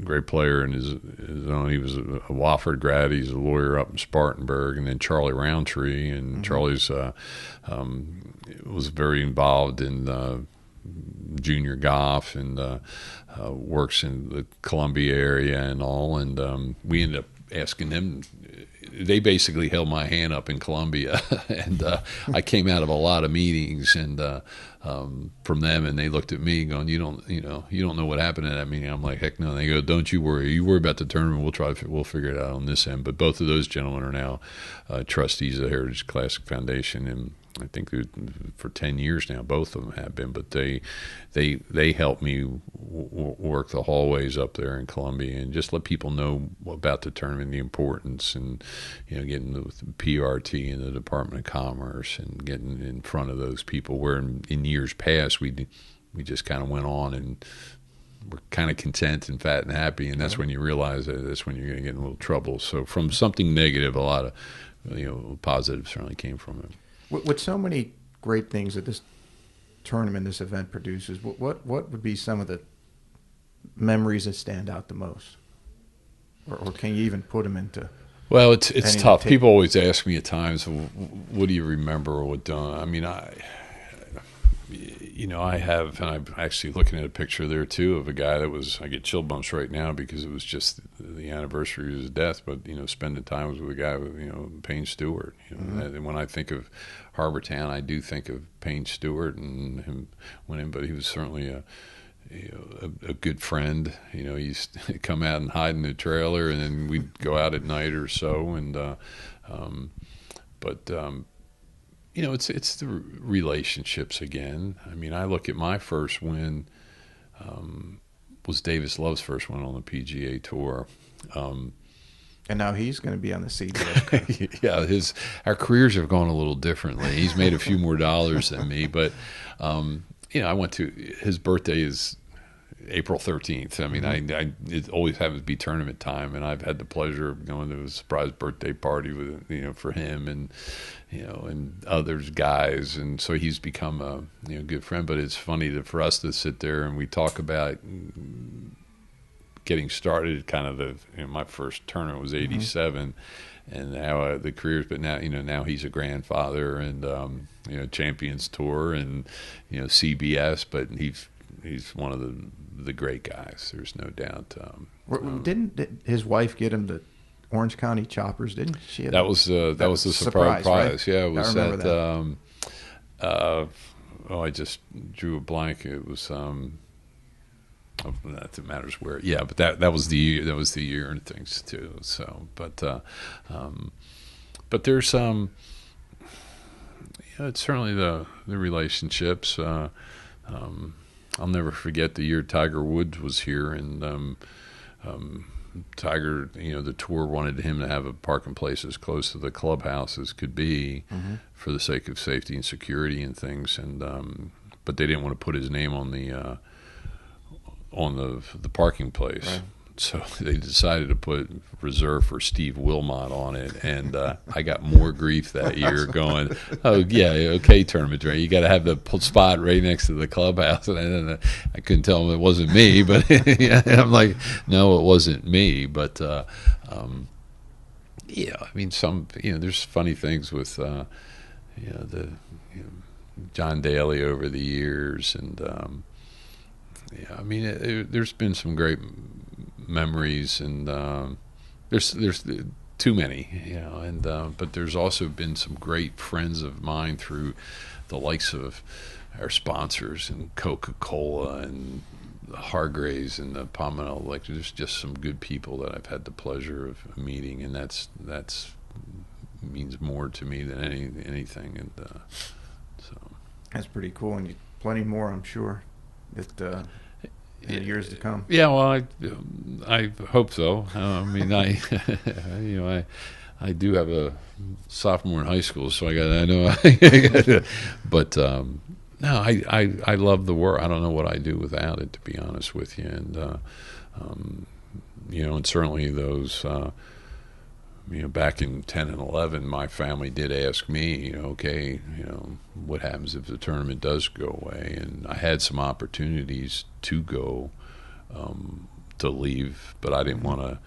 great player in his own. He was a Wofford grad. He's a lawyer up in Spartanburg. And then Charlie Roundtree. And Charlie's was very involved in junior golf and works in the Columbia area and all. And we ended up asking them. They basically held my hand up in Columbia, and I came out of a lot of meetings and from them, and they looked at me going, you don't know what happened at that meeting. I'm like, heck no. And they go, don't you worry. You worry about the tournament. We'll figure it out on this end. But both of those gentlemen are now trustees of the Heritage Classic Foundation, and I think for 10 years now, both of them have been. But they helped me work the hallways up there in Columbia and just let people know about the tournament, the importance, and getting with the PRT and the Department of Commerce and getting in front of those people. Where in years past we just kind of went on and were kind of content and fat and happy, and that's when you realize that's when you're going to get in a little trouble. So from something negative, a lot of positive certainly came from it. With so many great things that this tournament, this event produces, what would be some of the memories that stand out the most? Or can you even put them into? Well, it's tough. People always ask me at times, what do you remember or what don't? I mean, I have, and I'm actually looking at a picture there too of a guy I get chill bumps right now because it was just the anniversary of his death, but spending time with a guy with Payne Stewart. And when I think of Harbortown, I do think of Payne Stewart and him winning, but he was certainly a good friend. He used to come out and hide in the trailer, and then we'd go out at night or so, and it's the relationships again. I mean, I look at my first win was Davis Love's first win on the PGA Tour. And now he's going to be on the CBS. Yeah, our careers have gone a little differently. He's made a few more dollars than me, but I went to his birthday is April 13th. I mean, it always happens to be tournament time, and I've had the pleasure of going to a surprise birthday party with for him and and others guys, and so he's become a good friend. But it's funny for us to sit there and we talk about getting started. Kind of my first tournament was '87. And how the careers, but now now he's a grandfather and Champions Tour and CBS, but he's one of the great guys. There's no doubt. Didn't his wife get him the Orange County Choppers? Didn't she? That was the surprise prize. Right? Yeah, it was at. I just drew a blank. It was Not that matters where. Yeah, but that was the year. That was the year and things too. So, but there's it's certainly the relationships. I'll never forget the year Tiger Woods was here, and Tiger, the tour wanted him to have a parking place as close to the clubhouse as could be, for the sake of safety and security and things, and but they didn't want to put his name on the parking place. Right. So they decided to put reserve for Steve Wilmot on it, and I got more grief that year going, oh, yeah, okay, tournament, right? You got to have the spot right next to the clubhouse. And I couldn't tell them it wasn't me, but yeah, I'm like, no, it wasn't me. But, yeah, I mean, there's funny things with, John Daly over the years, and, yeah, I mean, there's been some great memories, and there's too many, and but there's also been some great friends of mine through the likes of our sponsors and Coca-Cola and the Hargraves and the Palmetto. Like, there's just some good people that I've had the pleasure of meeting, and that's means more to me than anything, and so that's pretty cool, and plenty more, I'm sure, that in years to come. Yeah, well, I hope so. I mean, I do have a sophomore in high school, so I know. But no, I love the work. I don't know what I'd do without it, to be honest with you. And and certainly those. Back in 10 and 11, my family did ask me, okay, what happens if the tournament does go away? And I had some opportunities to go, to leave, but I didn't want to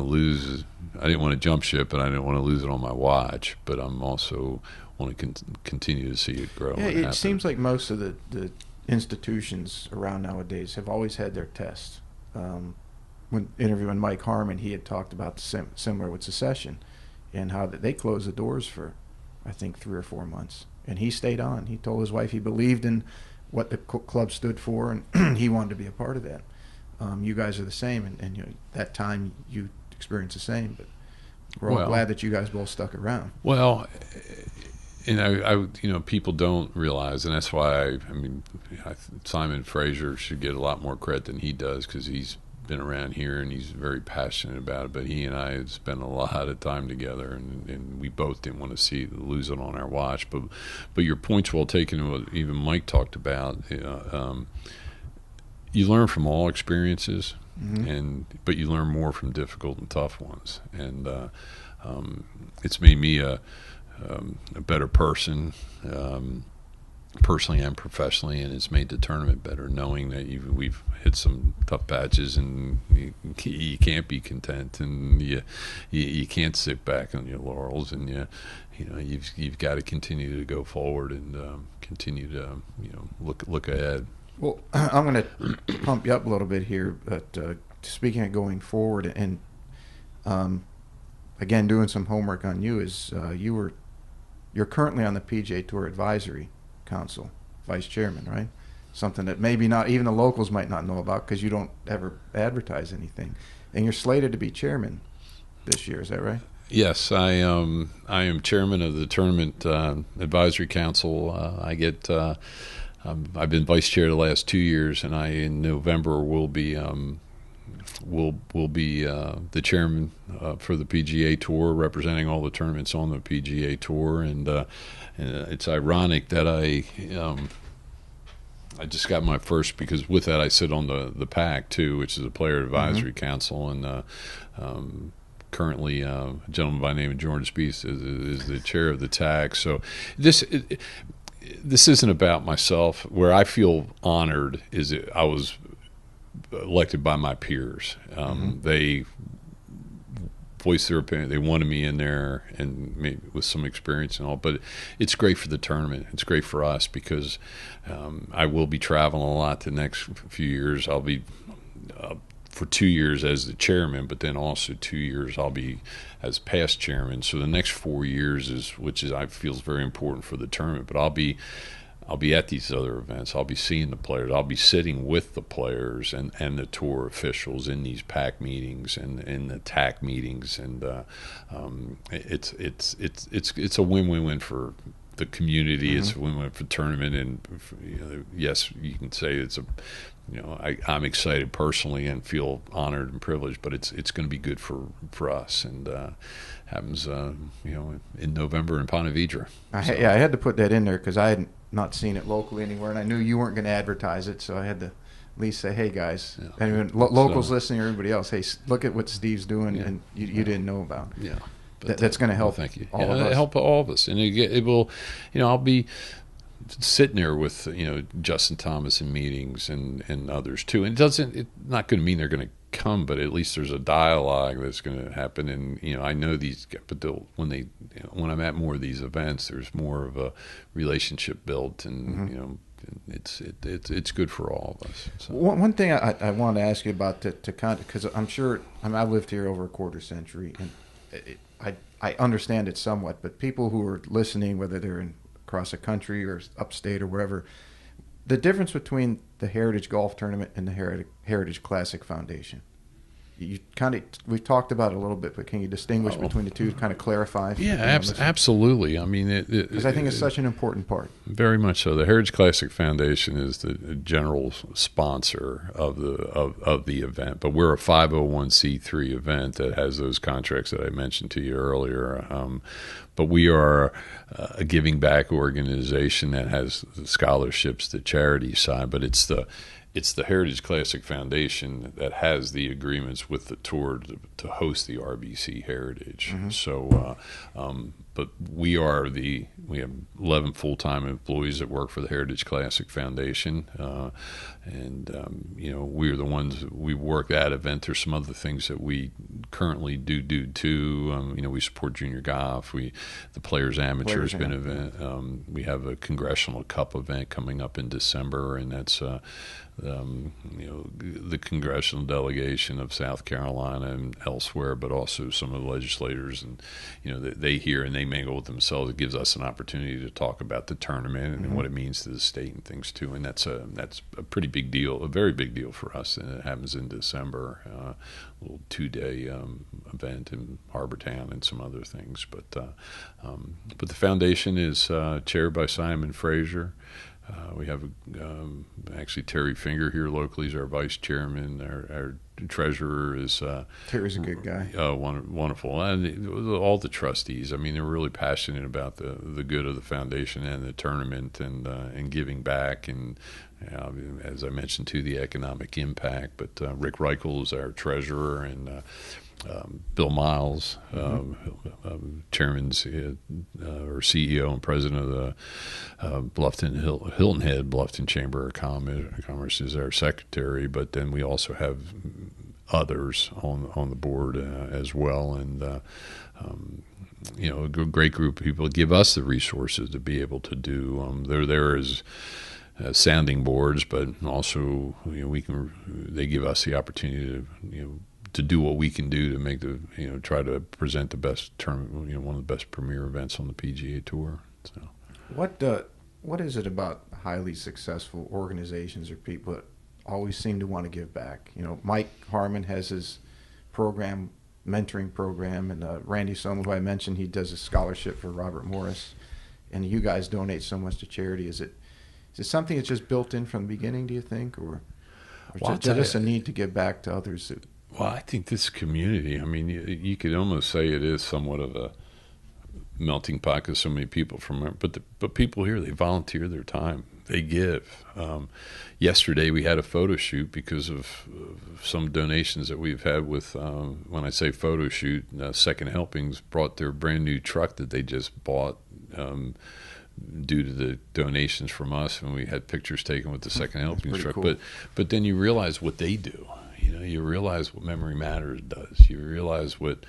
lose. I didn't want to jump ship, and I didn't want to lose it on my watch. But I'm also want to continue to see it grow. Yeah, it seems like most of the institutions around nowadays have always had their tests. When interviewing Mike Harmon, he had talked about similar with secession, and how that they closed the doors for, I think, 3 or 4 months, and he stayed on. He told his wife he believed in what the club stood for, and he wanted to be a part of that. You guys are the same, and that time you experienced the same, but we're all glad that you guys both stuck around. Well, I people don't realize, and that's why Simon Fraser should get a lot more credit than he does, because he's been around here and he's very passionate about it. But he and I had spent a lot of time together, and we both didn't want to lose it on our watch. But your point's well taken. What even Mike talked about. You learn from all experiences, but you learn more from difficult and tough ones. And it's made me a better person. Personally and professionally, and it's made the tournament better, knowing that we've hit some tough patches, and you can't be content, and you can't sit back on your laurels, and you've got to continue to go forward and continue to look ahead. Well, I'm going to pump you up a little bit here, but speaking of going forward, and again doing some homework on you, is you're currently on the PGA Tour Advisory Council, vice chairman, right? Something that maybe not even the locals might not know about, because you don't ever advertise anything. And you're slated to be chairman this year, is that right? Yes, I am chairman of the Tournament Advisory Council. I've been vice chair the last 2 years, and in November will be the chairman for the PGA Tour, representing all the tournaments on the PGA Tour. And it's ironic that I just got my first, because with that I sit on the PAC too, which is a Player Advisory Council, and currently a gentleman by the name of Jordan Spieth is the chair of the TAC. So this isn't about myself. Where I feel honored is I was elected by my peers. They voiced their opinion. They wanted me in there, and maybe with some experience and all. But it's great for the tournament. It's great for us, because I will be traveling a lot the next few years. I'll be for 2 years as the chairman, but then also 2 years I'll be as past chairman. So the next 4 years I feel is very important for the tournament. But I'll be at these other events. I'll be seeing the players. I'll be sitting with the players and the tour officials in these PAC meetings and in the TAC meetings, and it's a win-win-win for the community. It's a win-win for the tournament, and yes, you can say it's a. I'm excited personally and feel honored and privileged, but it's going to be good for us, and happens in November in Ponte Vedra. I had to put that in there because I had not seen it locally anywhere, and I knew you weren't going to advertise it, so I had to at least say, hey guys, anyone, locals listening, or everybody else, hey, look at what Steve's doing, and you didn't know about. Yeah, but that's going to help. Thank you. All of us. Help all of us, and it will. I'll be sitting there with Justin Thomas in meetings and others too, and it's not going to mean they're going to come, but at least there's a dialogue that's going to happen. And I know these, but when I'm at more of these events, there's more of a relationship built, and it's good for all of us. So. One thing I want to ask you about to kind of, because I'm sure I've lived here over a quarter century, and I understand it somewhat, but people who are listening, whether they're across the country or upstate or wherever, the difference between the Heritage Golf Tournament and the Heritage Classic Foundation. We've talked about it a little bit, but can you distinguish between the two, kind of clarify? Yeah, absolutely. I mean, because I think it's such an important part. Very much so. The Heritage Classic Foundation is the general sponsor of the event, but we're a 501c3 event that has those contracts that I mentioned to you earlier. But we are a giving back organization that has scholarships, the charity side, but it's the Heritage Classic Foundation that has the agreements with the tour to host the RBC Heritage. So, but we have 11 full-time employees that work for the Heritage Classic Foundation, and we're the ones we work that event. There's some other things that we currently do too. We support junior golf. The Players Amateur has been an event. We have a Congressional Cup event coming up in December, and that's the congressional delegation of South Carolina and elsewhere, but also some of the legislators, and they hear and they mingle with themselves. It gives us an opportunity to talk about the tournament and what it means to the state and things too. And that's a pretty big deal, a very big deal for us. And it happens in December, a little 2-day event in Harbortown and some other things. But the foundation is chaired by Simon Fraser. We have actually Terry Finger here locally is our vice chairman. Our treasurer is Terry's a good guy. Wonderful, and all the trustees. I mean, they're really passionate about the good of the foundation and the tournament and giving back, and as I mentioned too, the economic impact. But Rick Reichel is our treasurer, and Bill Miles, chairman's or CEO and president of the Hilton Head Bluffton Chamber of Commerce is our secretary. But then we also have others on the board as well, and a great group of people give us the resources to be able to do. They're there as sounding boards, but also they give us the opportunity to do what we can do to make try to present the best one of the best premier events on the PGA Tour. So, what is it about highly successful organizations or people that always seem to want to give back? Mike Harmon has his mentoring program, and Randy Somel, who I mentioned, he does a scholarship for Robert Morris, and you guys donate so much to charity. Is it something that's just built in from the beginning, do you think, or just a need to give back to others? Well, I think this community, I mean, you could almost say it is somewhat of a melting pot because so many people but people here, they volunteer their time. They give. Yesterday we had a photo shoot because of some donations that we've had with, when I say photo shoot, Second Helpings brought their brand new truck that they just bought due to the donations from us, and we had pictures taken with the Second Helpings truck. Cool. But then you realize what they do. You realize what Memory Matters does. You realize what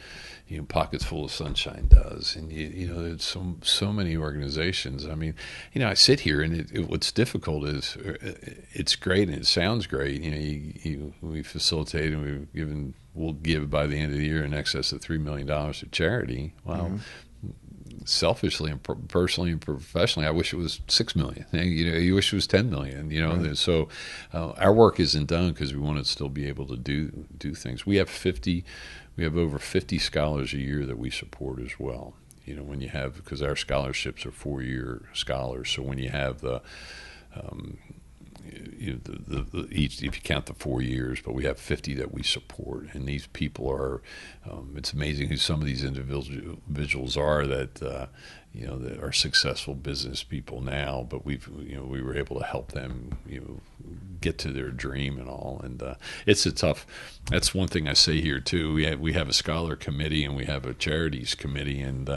Pockets Full of Sunshine does, and there's so many organizations. I mean, I sit here, and what's difficult is it's great and it sounds great. We facilitate and we'll give by the end of the year in excess of $3 million to charity. Well. selfishly and personally and professionally, I wish it was 6 million. You wish it was 10 million. Right. So our work isn't done because we want to still be able to do things. We have over 50 scholars a year that we support as well. When you have, because our scholarships are 4-year scholars, so when you have each, if you count the 4 years, but we have 50 that we support, and these people are, it's amazing who some of these individuals are that that are successful business people now, but we were able to help them get to their dream and all, and it's a tough. That's one thing I say here too. We have a scholar committee and we have a charities committee, and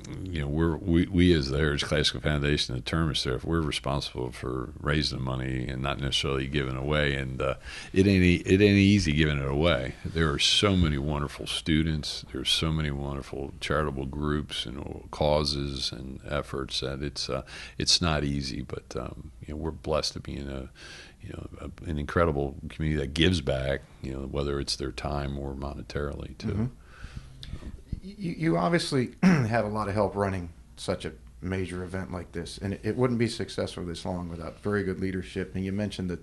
we as the Heritage Classical Foundation, the tournament staff, we're responsible for raising the money and not necessarily giving away. And it ain't easy giving it away. There are so many wonderful students. There's so many wonderful charitable groups and causes and efforts that it's not easy. But we're blessed to be in an incredible community that gives back. Whether it's their time or monetarily too. Mm-hmm. You obviously have a lot of help running such a major event like this, and it wouldn't be successful this long without very good leadership. And you mentioned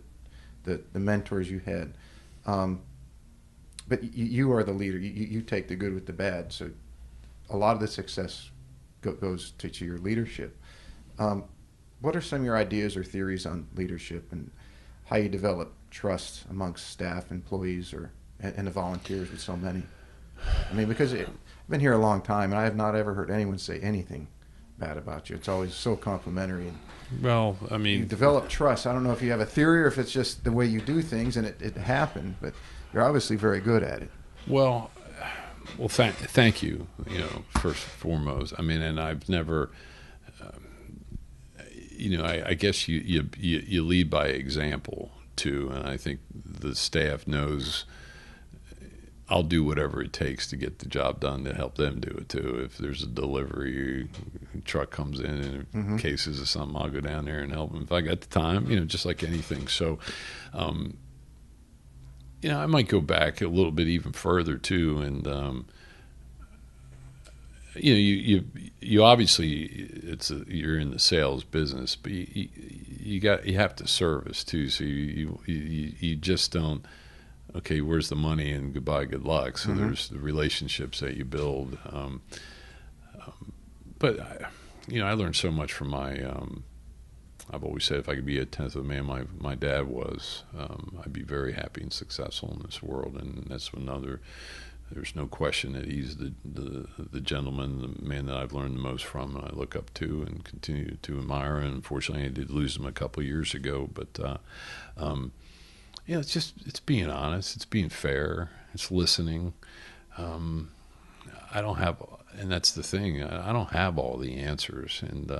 the mentors you had, but you are the leader. You take the good with the bad. So a lot of the success goes to your leadership. What are some of your ideas or theories on leadership and how you develop trust amongst staff, employees, and the volunteers with so many? I mean, because I've been here a long time, and I have not ever heard anyone say anything bad about you. It's always so complimentary. And well, I mean, you develop trust. I don't know if you have a theory or if it's just the way you do things, and it happened, but you're obviously very good at it. Well, thank you. First and foremost. I mean, and I've never. I guess you lead by example too, and I think the staff knows. I'll do whatever it takes to get the job done to help them do it too. If there's a delivery truck comes in and Mm-hmm. cases of something, I'll go down there and help them if I got the time. Just like anything. So, I might go back a little bit even further too, and you obviously you're in the sales business, but you have to service too. So you just don't. Okay, where's the money and goodbye, good luck. So Mm-hmm. there's the relationships that you build. But I learned so much from my. I've always said if I could be a tenth of the man my dad was, I'd be very happy and successful in this world. And that's another. There's no question that he's the gentleman, the man that I've learned the most from, and I look up to and continue to admire. And unfortunately, I did lose him a couple of years ago, but. It's being honest, it's being fair, it's listening. I don't have, and that's the thing, I don't have all the answers, and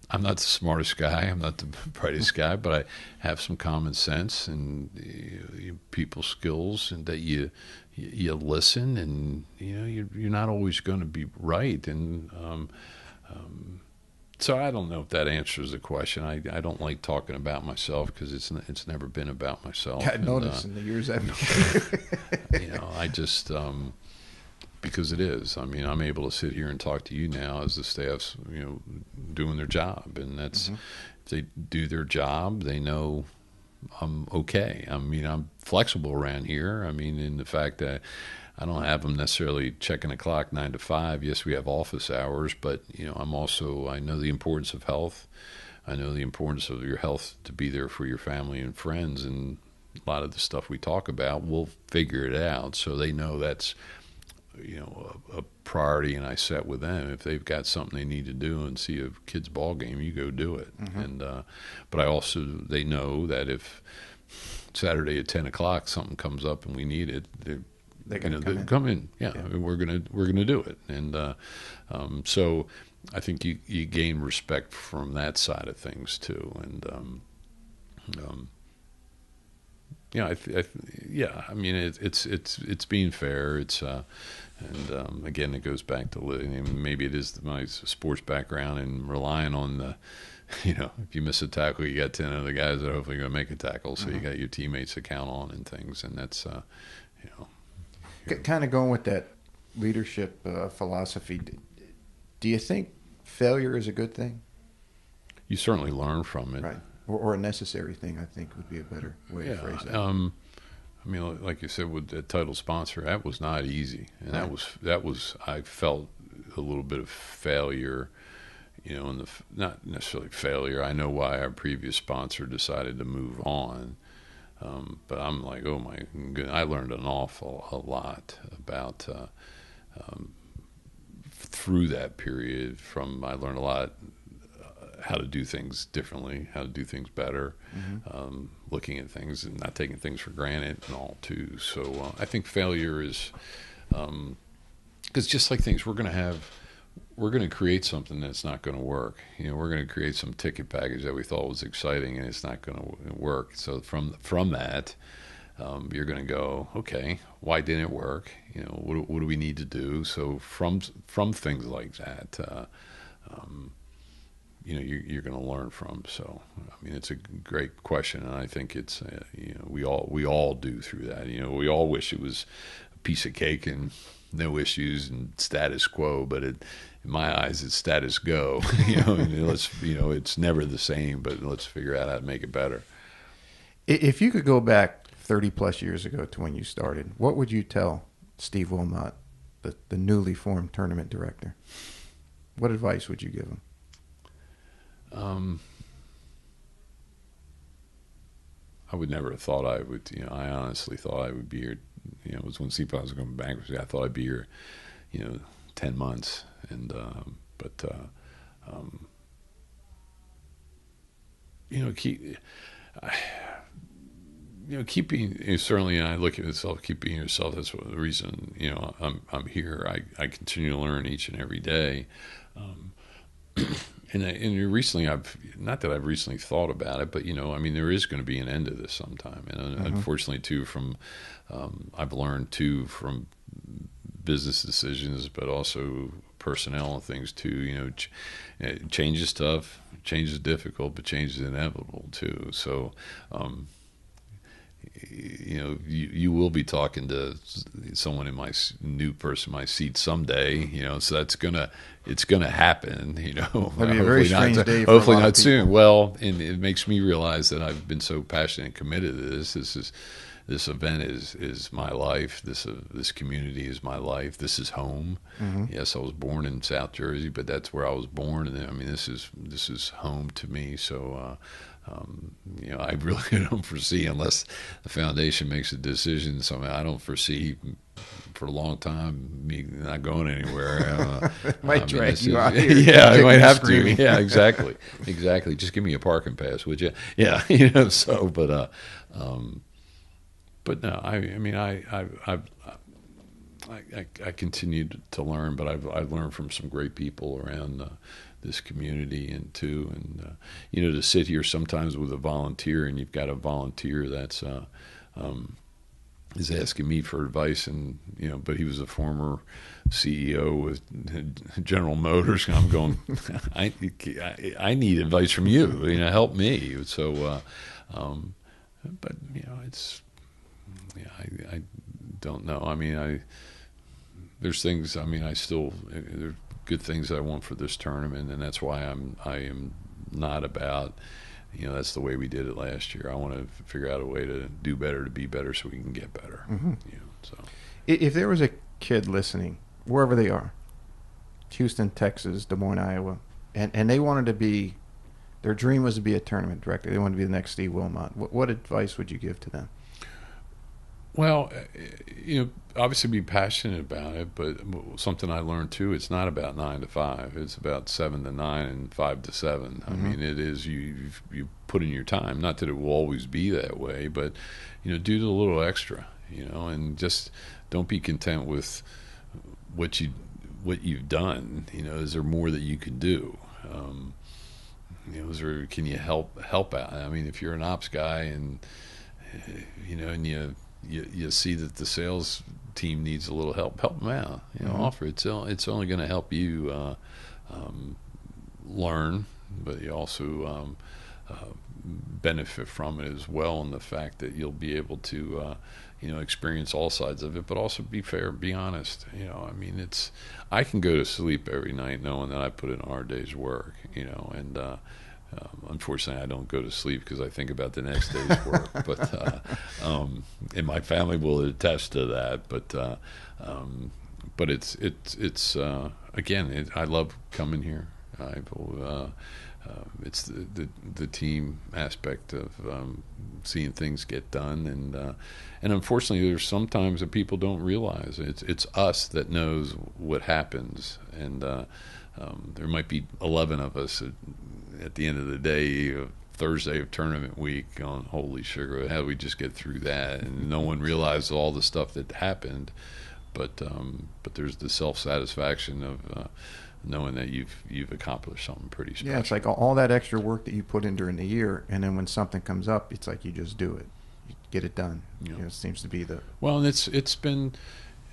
I'm not the smartest guy, I'm not the brightest guy, but I have some common sense and people skills, and that you listen, and you're not always going to be right, and so I don't know if that answers the question. I don't like talking about myself because it's never been about myself. I noticed in the years I've known you. I just because it is. I mean, I'm able to sit here and talk to you now as the staff's doing their job, and that's Mm-hmm. if they do their job, they know I'm okay. I mean, I'm flexible around here. I mean, in the fact that I don't have them necessarily checking the clock 9 to 5. Yes, we have office hours, but I know the importance of health. I know the importance of your health to be there for your family and friends, and a lot of the stuff we talk about, we'll figure it out. So they know that's a priority, and I set with them. If they've got something they need to do and see a kid's ball game, you go do it. Mm-hmm. And but they know that if Saturday at 10 o'clock something comes up and we need it, They can come in. Yeah, I mean, we're gonna do it, and so I think you gain respect from that side of things too, and I mean it's being fair. It's and again it goes back to maybe it is my sports background and relying on the. If you miss a tackle, you got 10 other guys that are hopefully going to make a tackle, so Mm-hmm. you got your teammates to count on and things, and that's Kind of going with that leadership philosophy. Do you think failure is a good thing? You certainly learn from it. Right. Or a necessary thing, I think, would be a better way to phrase that. I mean, like you said, with the title sponsor, that was not easy, and that was I felt a little bit of failure, not necessarily failure. I know why our previous sponsor decided to move on, but I'm like, oh my goodness, I learned a lot about through that period. I learned a lot. How to do things differently, how to do things better, looking at things and not taking things for granted and all too. So I think failure is, because just like things, we're going to create something that's not going to work. We're going to create some ticket package that we thought was exciting and it's not going to work. So from that, you're going to go, okay, why didn't it work? What do we need to do? So from things like that, you're going to learn from. So, I mean, it's a great question, and I think it's we all do through that. We all wish it was a piece of cake and no issues and status quo, but in my eyes, it's status go. It's never the same, but let's figure out how to make it better. If you could go back 30 plus years ago to when you started, what would you tell Steve Wilmot, the newly formed tournament director? What advice would you give him? I would never have thought I would. I honestly thought I would be here. It was when CPA was going bankruptcy. I thought I'd be here, 10 months, and keeping certainly. And I look at myself, keep being yourself. That's the reason. I'm here. I continue to learn each and every day. And recently, not that I've recently thought about it, but there is going to be an end to this sometime. And unfortunately, too, I've learned too from business decisions, but also personnel and things too. Change is tough, change is difficult, but change is inevitable too. So, you will be talking to someone in my new person, my seat someday, so it's gonna happen, It'll be a very strange day for hopefully a lot not of people. soon. Well, and it makes me realize that I've been so passionate and committed to this. This event is my life. This community is my life. This is home. Yes, I was born in South Jersey, but that's where I was born, and I mean, this is home to me. So, I really don't foresee, unless the foundation makes a decision. I don't foresee for a long time me not going anywhere. Might drag you out here. Yeah, I might have screaming. to. Yeah, exactly. Just give me a parking pass, would you? Yeah, So, but no, I continued to learn, but I've learned from some great people around this community and to sit here sometimes with a volunteer, and you've got a volunteer that's is asking me for advice, and but he was a former CEO with General Motors, and I'm going, I need advice from you, help me. So, but it's. Yeah, I don't know. I mean, there's things. I mean, there are good things I want for this tournament, and that's why I am not about. That's the way we did it last year. I want to figure out a way to do better, to be better, so we can get better. So, if there was a kid listening, wherever they are, Houston, Texas, Des Moines, Iowa, and they wanted to be, their dream was to be a tournament director. They wanted to be the next Steve Wilmot. What advice would you give to them? Well, obviously be passionate about it, but something I learned too, it's not about 9 to 5. It's about 7 to 9 and 5 to 7. I mean, it is, you put in your time. Not that it will always be that way, but, do the little extra, and just don't be content with what you've done. Is there more that you can do? Can you help out? I mean, if you're an ops guy and, and you see that the sales team needs a little help them out. Offer it. It's only going to help you learn, but you also benefit from it as well, in the fact that you'll be able to experience all sides of it, but also be fair, be honest. I mean, I can go to sleep every night knowing that I put in a hard day's work, and unfortunately, I don't go to sleep because I think about the next day's work. And my family will attest to that. But it's again, I love coming here. It's the team aspect of seeing things get done, and unfortunately, there's sometimes that people don't realize it's us that knows what happens, and there might be 11 of us at the end of the day, Thursday of tournament week, going, holy sugar, how do we just get through that? And no one realized all the stuff that happened, but there's the self-satisfaction of knowing that you've accomplished something pretty special. Yeah, it's like all that extra work that you put in during the year, and then when something comes up, it's like you just do it, you get it done. Yeah. It seems to be the well, and it's been,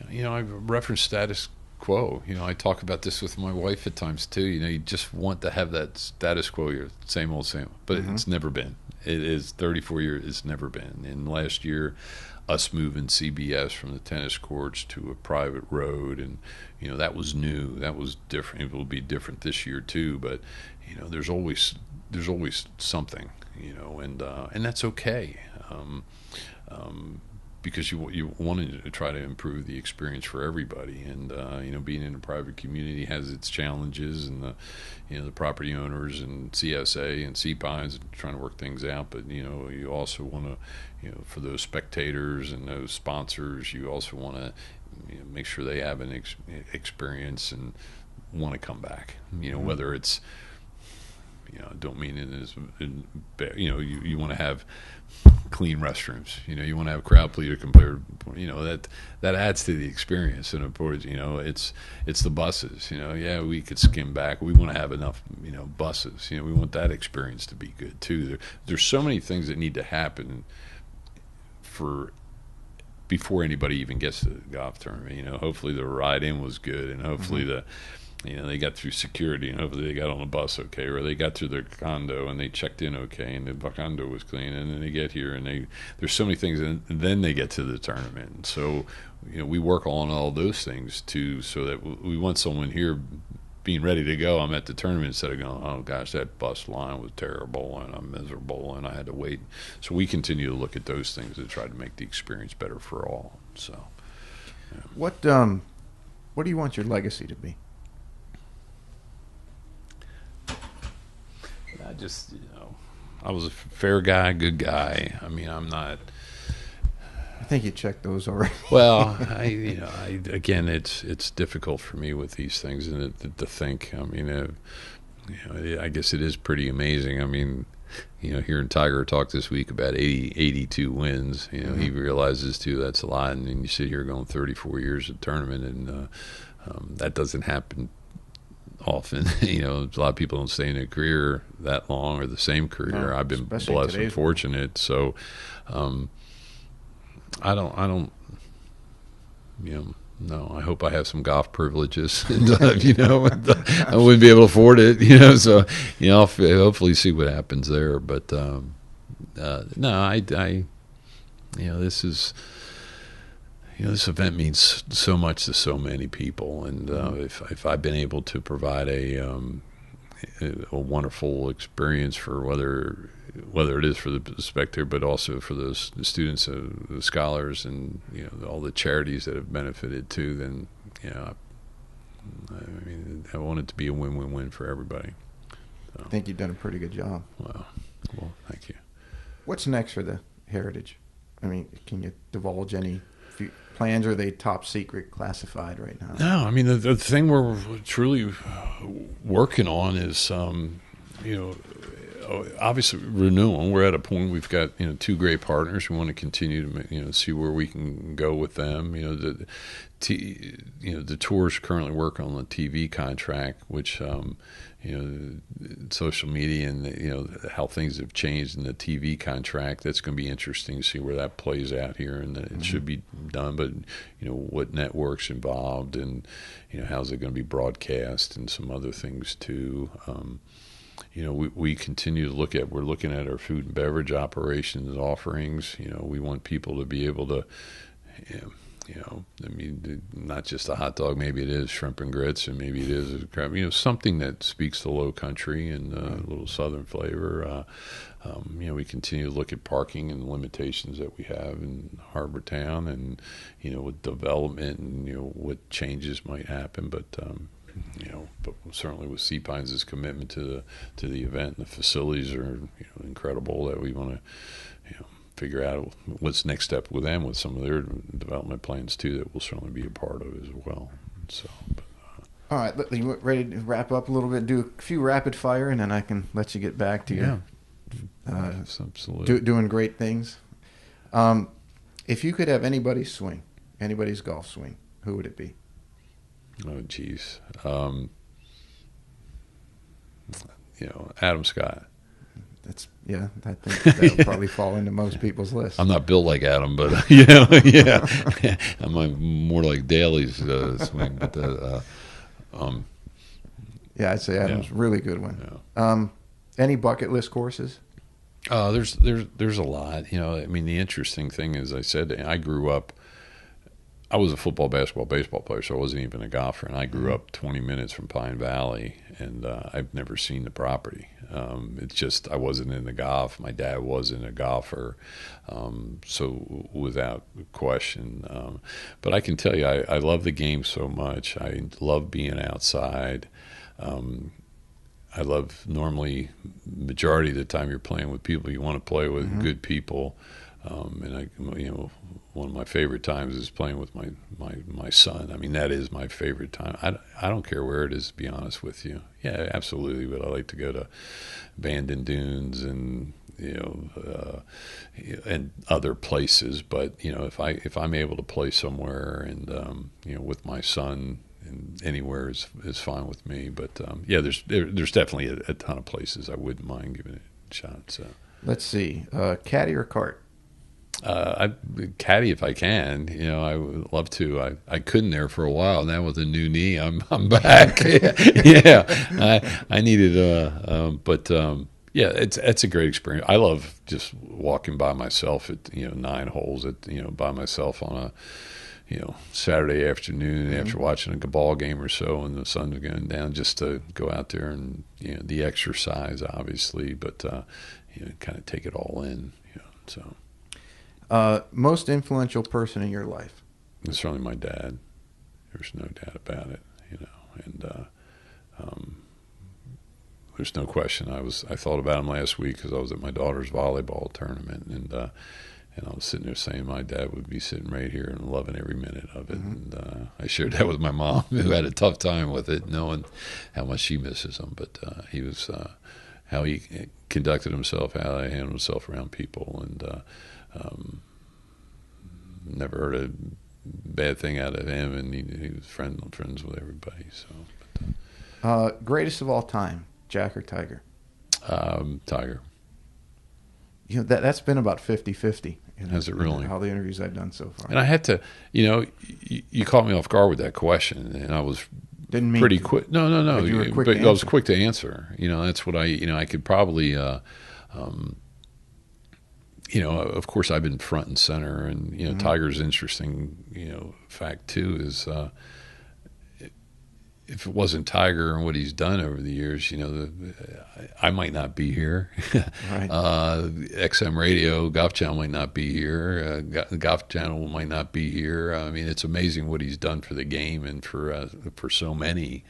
I've referenced status quo. I talk about this with my wife at times too. You just want to have that status quo, your same old, but it's never been. It is 34 years. It's never been. And last year, us moving CBS from the tennis courts to a private road, and that was new. That was different. It will be different this year too. But there's always something. And that's okay. Because you wanted to try to improve the experience for everybody, and being in a private community has its challenges, and the property owners and CSA and CPIs trying to work things out. But you also want to, for those spectators and those sponsors, you also want to make sure they have an experience and want to come back. Whether it's don't mean it as you want to have clean restrooms. You want to have crowd pleaser compared. That adds to the experience. And of course, it's the buses. Yeah, we could skim back. We want to have enough buses. We want that experience to be good too. There's so many things that need to happen before anybody even gets to the golf tournament. Hopefully the ride in was good, and hopefully they got through security, and hopefully they got on the bus okay, or they got to their condo and they checked in okay, and the condo was clean, and then they get here and there's so many things, and then they get to the tournament. And so we work on all those things too, so that we want someone here being ready to go. I'm at the tournament instead of going, oh gosh, that bus line was terrible and I'm miserable and I had to wait. So we continue to look at those things to try to make the experience better for all. So yeah. What do you want your legacy to be? I was a fair guy, good guy. I mean, I'm not. I think you checked those already. Well, again, it's difficult for me with these things and to think. I mean, I guess it is pretty amazing. I mean, hearing Tiger talk this week about 82 wins, he realizes too that's a lot. And then you sit here going 34 years of tournament, and that doesn't happen often. A lot of people don't stay in a career that long or the same career. No, I've been blessed and fortunate. So I don't no, I hope I have some golf privileges. And, I wouldn't be able to afford it, so I'll hopefully see what happens there. But no, I this is this event means so much to so many people, and if I've been able to provide a wonderful experience for whether it is for the spectator, but also for the students, the scholars, and all the charities that have benefited too, then I want it to be a win-win-win for everybody. So. I think you've done a pretty good job. Well, thank you. What's next for the Heritage? I mean, can you divulge any plans? Or are they top secret, classified right now? No, I mean the thing we're truly working on is obviously renewal. We're at a point we've got two great partners. We want to continue to see where we can go with them. The tour's currently working on the TV contract, which social media and how things have changed in the TV contract. That's going to be interesting to see where that plays out here, and it should be done. But what networks involved, and how's it going to be broadcast, and some other things too. we continue to we're looking at our food and beverage operations offerings. We want people to be able to, I mean, not just a hot dog. Maybe it is shrimp and grits, and maybe it is a crab. Something that speaks to Low Country and a little Southern flavor. We continue to look at parking and the limitations that we have in Harbor Town, and with development and what changes might happen. But but certainly with Sea Pines' commitment to the event, and the facilities are incredible. That we want to figure out what's next step with them, with some of their development plans too, that we'll certainly be a part of as well. So, all right, you ready to wrap up a little bit? Do a few rapid fire, and then I can let you get back to your yes, absolutely doing great things. If you could have anybody's golf swing, who would it be? Oh, geez. Adam Scott. I think that would probably fall into most people's list. I'm not built like Adam, but I'm more like Daly's swing. But I'd say Adam's a really good one. Yeah. Any bucket list courses? There's a lot. I mean, the interesting thing is, I said, I grew up. I was a football, basketball, baseball player, so I wasn't even a golfer. And I grew up 20 minutes from Pine Valley, and I've never seen the property. It's just I wasn't into golf. My dad wasn't a golfer, so without question. But I can tell you, I love the game so much. I love being outside. I love, normally, majority of the time you're playing with people you want to play with, good people. And one of my favorite times is playing with my son. I mean, that is my favorite time. I don't care where it is, to be honest with you. Yeah, absolutely. But I like to go to Bandon Dunes and and other places. But if I'm able to play somewhere and with my son, and anywhere is fine with me. But there's definitely a ton of places I wouldn't mind giving it a shot. So let's see, caddy or cart? I caddy if I can. I would love to. I couldn't there for a while. Now with a new knee, I'm back. I needed it's a great experience. I love just walking by myself at 9 holes by myself on a Saturday afternoon after watching a ball game or so, and the sun's going down, just to go out there and the exercise, obviously, but kind of take it all in. So. Most influential person in your life? It's certainly my dad. There's no doubt about it. And there's no question. I thought about him last week because I was at my daughter's volleyball tournament, and I was sitting there saying my dad would be sitting right here and loving every minute of it. And I shared that with my mom, who had a tough time with it, knowing how much she misses him. But he was how he conducted himself, how he handled himself around people, and never heard a bad thing out of him, and he was friends with everybody. So, greatest of all time, Jack or Tiger? Tiger. That's been about 50-50. Has it really? All the interviews I've done so far. And I had to, you caught me off guard with that question, and I was didn't mean pretty to. quick. No. But you were quick to I was answer. quick to answer. That's what I could probably. Of course, I've been front and center, and Tiger's interesting. Fact too is, if it wasn't Tiger and what he's done over the years, I might not be here. Right. XM Radio, Golf Channel might not be here. Golf Channel might not be here. I mean, it's amazing what he's done for the game and for so many.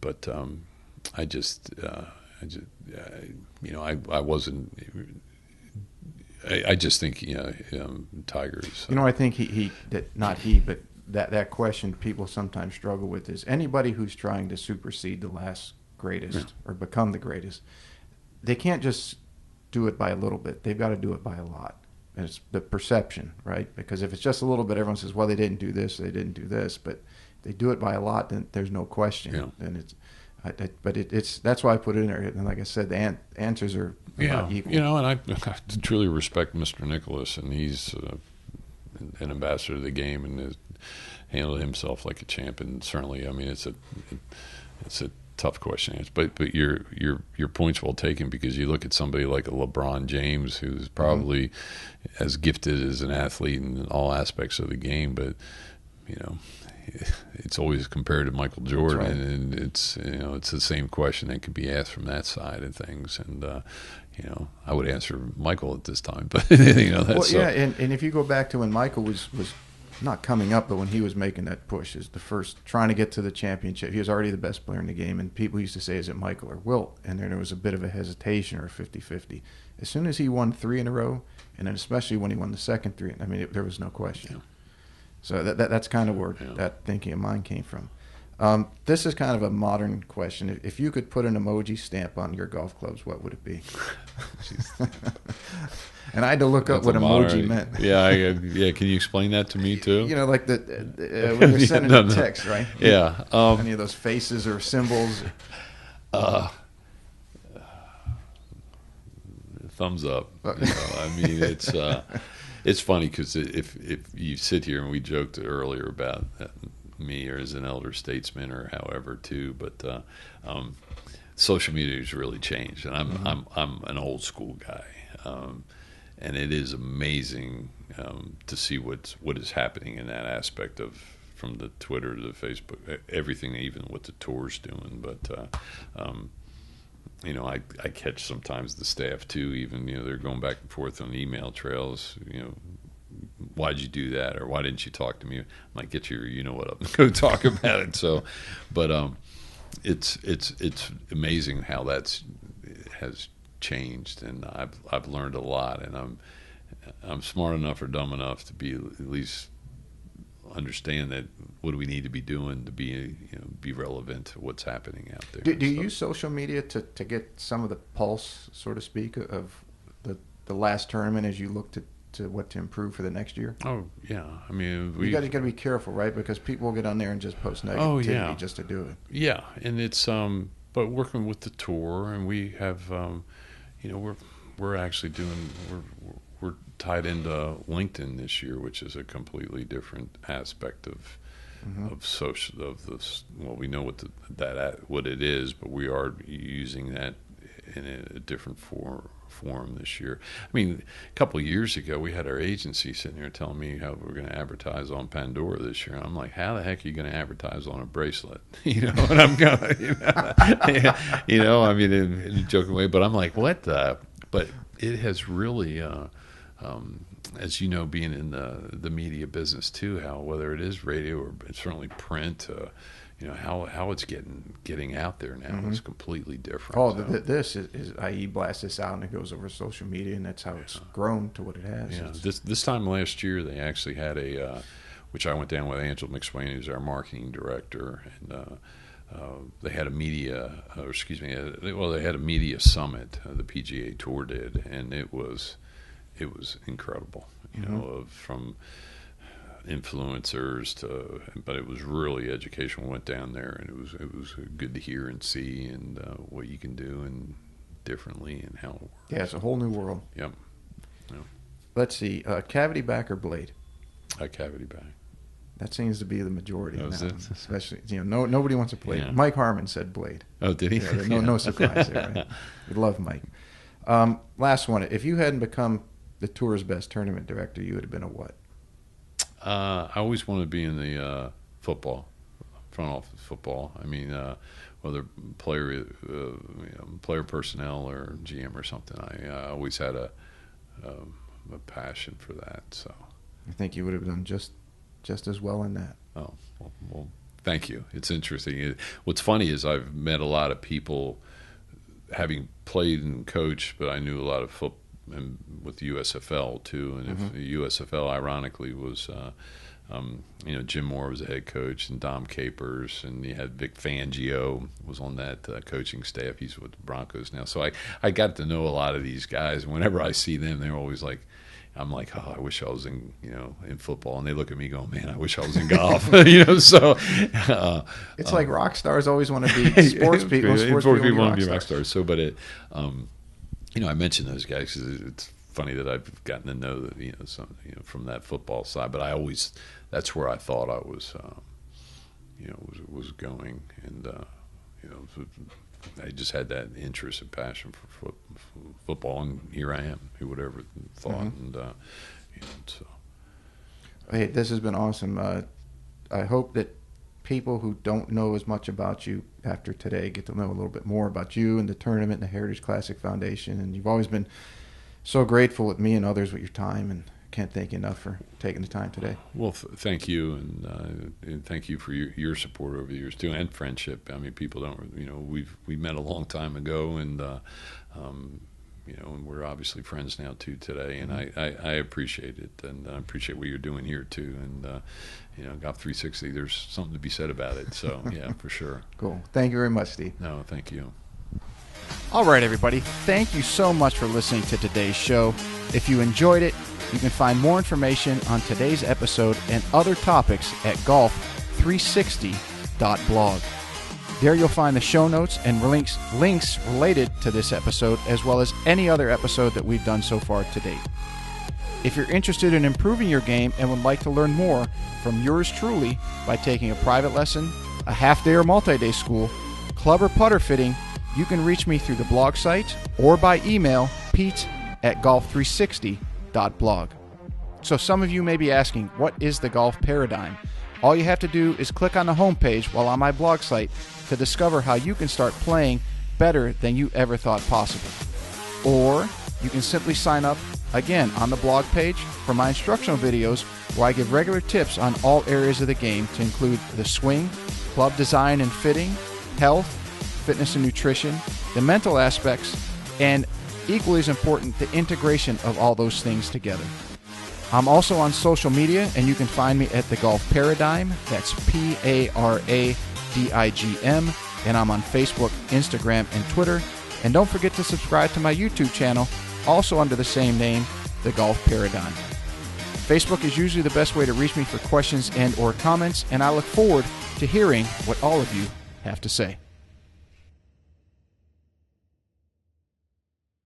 But I wasn't. I just think Tiger's. I think but that question people sometimes struggle with is anybody who's trying to supersede the last greatest or become the greatest, they can't just do it by a little bit. They've got to do it by a lot. And it's the perception, right? Because if it's just a little bit, everyone says, well, they didn't do this, they didn't do this. But if they do it by a lot, then there's no question. Yeah. And it's that's why I put it in there. And like I said, the answers are about equal. And I truly respect Mr. Nicholas, and he's an ambassador of the game and has handled himself like a champ. And certainly, I mean, it's a tough question, but your point's well taken, because you look at somebody like a LeBron James, who's probably as gifted as an athlete in all aspects of the game, but it's always compared to Michael Jordan, right. and it's the same question that could be asked from that side of things, and I would answer Michael at this time, but that's and if you go back to when Michael was not coming up, but when he was making that push, is the first trying to get to the championship, he was already the best player in the game, and people used to say, is it Michael or Wilt? And then there was a bit of a hesitation, or a 50-50. As soon as he won 3 in a row, and then especially when he won the second 3, I mean, there was no question. Yeah. So that's kind of where that thinking of mine came from. This is kind of a modern question. If you could put an emoji stamp on your golf clubs, what would it be? And I had to look up what emoji meant. Yeah. Can you explain that to me too? Like when you're sending a text, right? Yeah. Any of those faces or symbols? Thumbs up. I mean, it's funny, because if you sit here, and we joked earlier about me or as an elder statesman or however too, but social media has really changed, and I'm an old school guy, and it is amazing to see what is happening in that aspect of, from the Twitter to the Facebook, everything, even what the tour's doing. But I catch sometimes the staff too, even they're going back and forth on email trails, why'd you do that, or why didn't you talk to me? I might get you, what up, go talk about it. So, but it's amazing how has changed, and I've learned a lot, and I'm smart enough or dumb enough to be at least understand that what do we need to be doing to be relevant to what's happening out there. Do you use social media to get some of the pulse, so to speak, of the last tournament as you look to what to improve for the next year? Oh yeah, I mean, you got to be careful, right? Because people will get on there and just post negativity just to do it. Yeah, and it's but working with the tour, and we have we're actually doing we're tied into LinkedIn this year, which is a completely different aspect of social, of this. Well, we know what it is, but we are using that in a different form this year. I mean, a couple of years ago, we had our agency sitting there telling me how we're going to advertise on Pandora this year. And I'm like, how the heck are you going to advertise on a bracelet? And I'm going, I mean, in a joking way, but I'm like, what the? But it has really, as you know, being in the media business too, how whether it is radio or certainly print, how it's getting out there now is completely different. Oh, this is i.e. blast this out, and it goes over social media, and that's how it's grown to what it has. Yeah, this time last year, they actually had which I went down with Angela McSwain, who's our marketing director, and they had a media, they had a media summit. The PGA Tour did, and it was incredible. From influencers but it was really educational. Went down there, and it was good to hear and see, and what you can do and differently, and how it works. Yeah, it's a whole new world. Yep. Let's see, cavity back or blade? Cavity back. That seems to be the majority now, it? Especially nobody wants a blade. Yeah. Mike Harmon said blade. Oh, did he? Yeah, no surprise there. Right? We love Mike. Last one. If you hadn't become the tour's best tournament director, you would have been a what? I always wanted to be in the football, front office football. I mean, whether player personnel or GM or something. I always had a passion for that. So I think you would have done just as well in that. Oh, well, thank you. It's interesting. What's funny is I've met a lot of people, having played and coached, but I knew a lot of football. And with the USFL too, and if the USFL ironically was, Jim Moore was the head coach, and Dom Capers, and you had Vic Fangio was on that coaching staff. He's with the Broncos now, so I got to know a lot of these guys. And whenever I see them, they're always like, I'm like, oh, I wish I was in football, and they look at me going, man, I wish I was in golf. So it's like rock stars always want to be sports people. Sports people want to be rock stars. So, but it. I mentioned those guys because it's funny that I've gotten to know that, from that football side. But that's where I thought I was, was going, and I just had that interest and passion for football, and here I am. Who would ever thought? And so. Hey, this has been awesome. I hope that people who don't know as much about you after today get to know a little bit more about you and the tournament and the Heritage Classic Foundation. And you've always been so grateful with me and others with your time, and can't thank you enough for taking the time today. Well, thank you, and thank you for your support over the years too, and friendship. I mean, people don't, we met a long time ago, and and we're obviously friends now too today, and I appreciate it, and I appreciate what you're doing here too, and Golf 360. There's something to be said about it. So yeah, for sure. Cool. Thank you very much, Steve. No, thank you. All right, everybody. Thank you so much for listening to today's show. If you enjoyed it, you can find more information on today's episode and other topics at golf360.blog. There you'll find the show notes and links related to this episode, as well as any other episode that we've done so far to date. If you're interested in improving your game and would like to learn more from yours truly by taking a private lesson, a half-day or multi-day school, club or putter fitting, you can reach me through the blog site or by email, pete@golf360.blog. So some of you may be asking, what is the golf paradigm? All you have to do is click on the homepage while on my blog site to discover how you can start playing better than you ever thought possible. Or you can simply sign up, again, on the blog page for my instructional videos where I give regular tips on all areas of the game to include the swing, club design and fitting, health, fitness and nutrition, the mental aspects, and equally as important, the integration of all those things together. I'm also on social media, and you can find me at The Golf Paradigm. That's Paradigm, and I'm on Facebook, Instagram, and Twitter. And don't forget to subscribe to my YouTube channel, also under the same name, The Golf Paradigm. Facebook is usually the best way to reach me for questions and or comments, and I look forward to hearing what all of you have to say.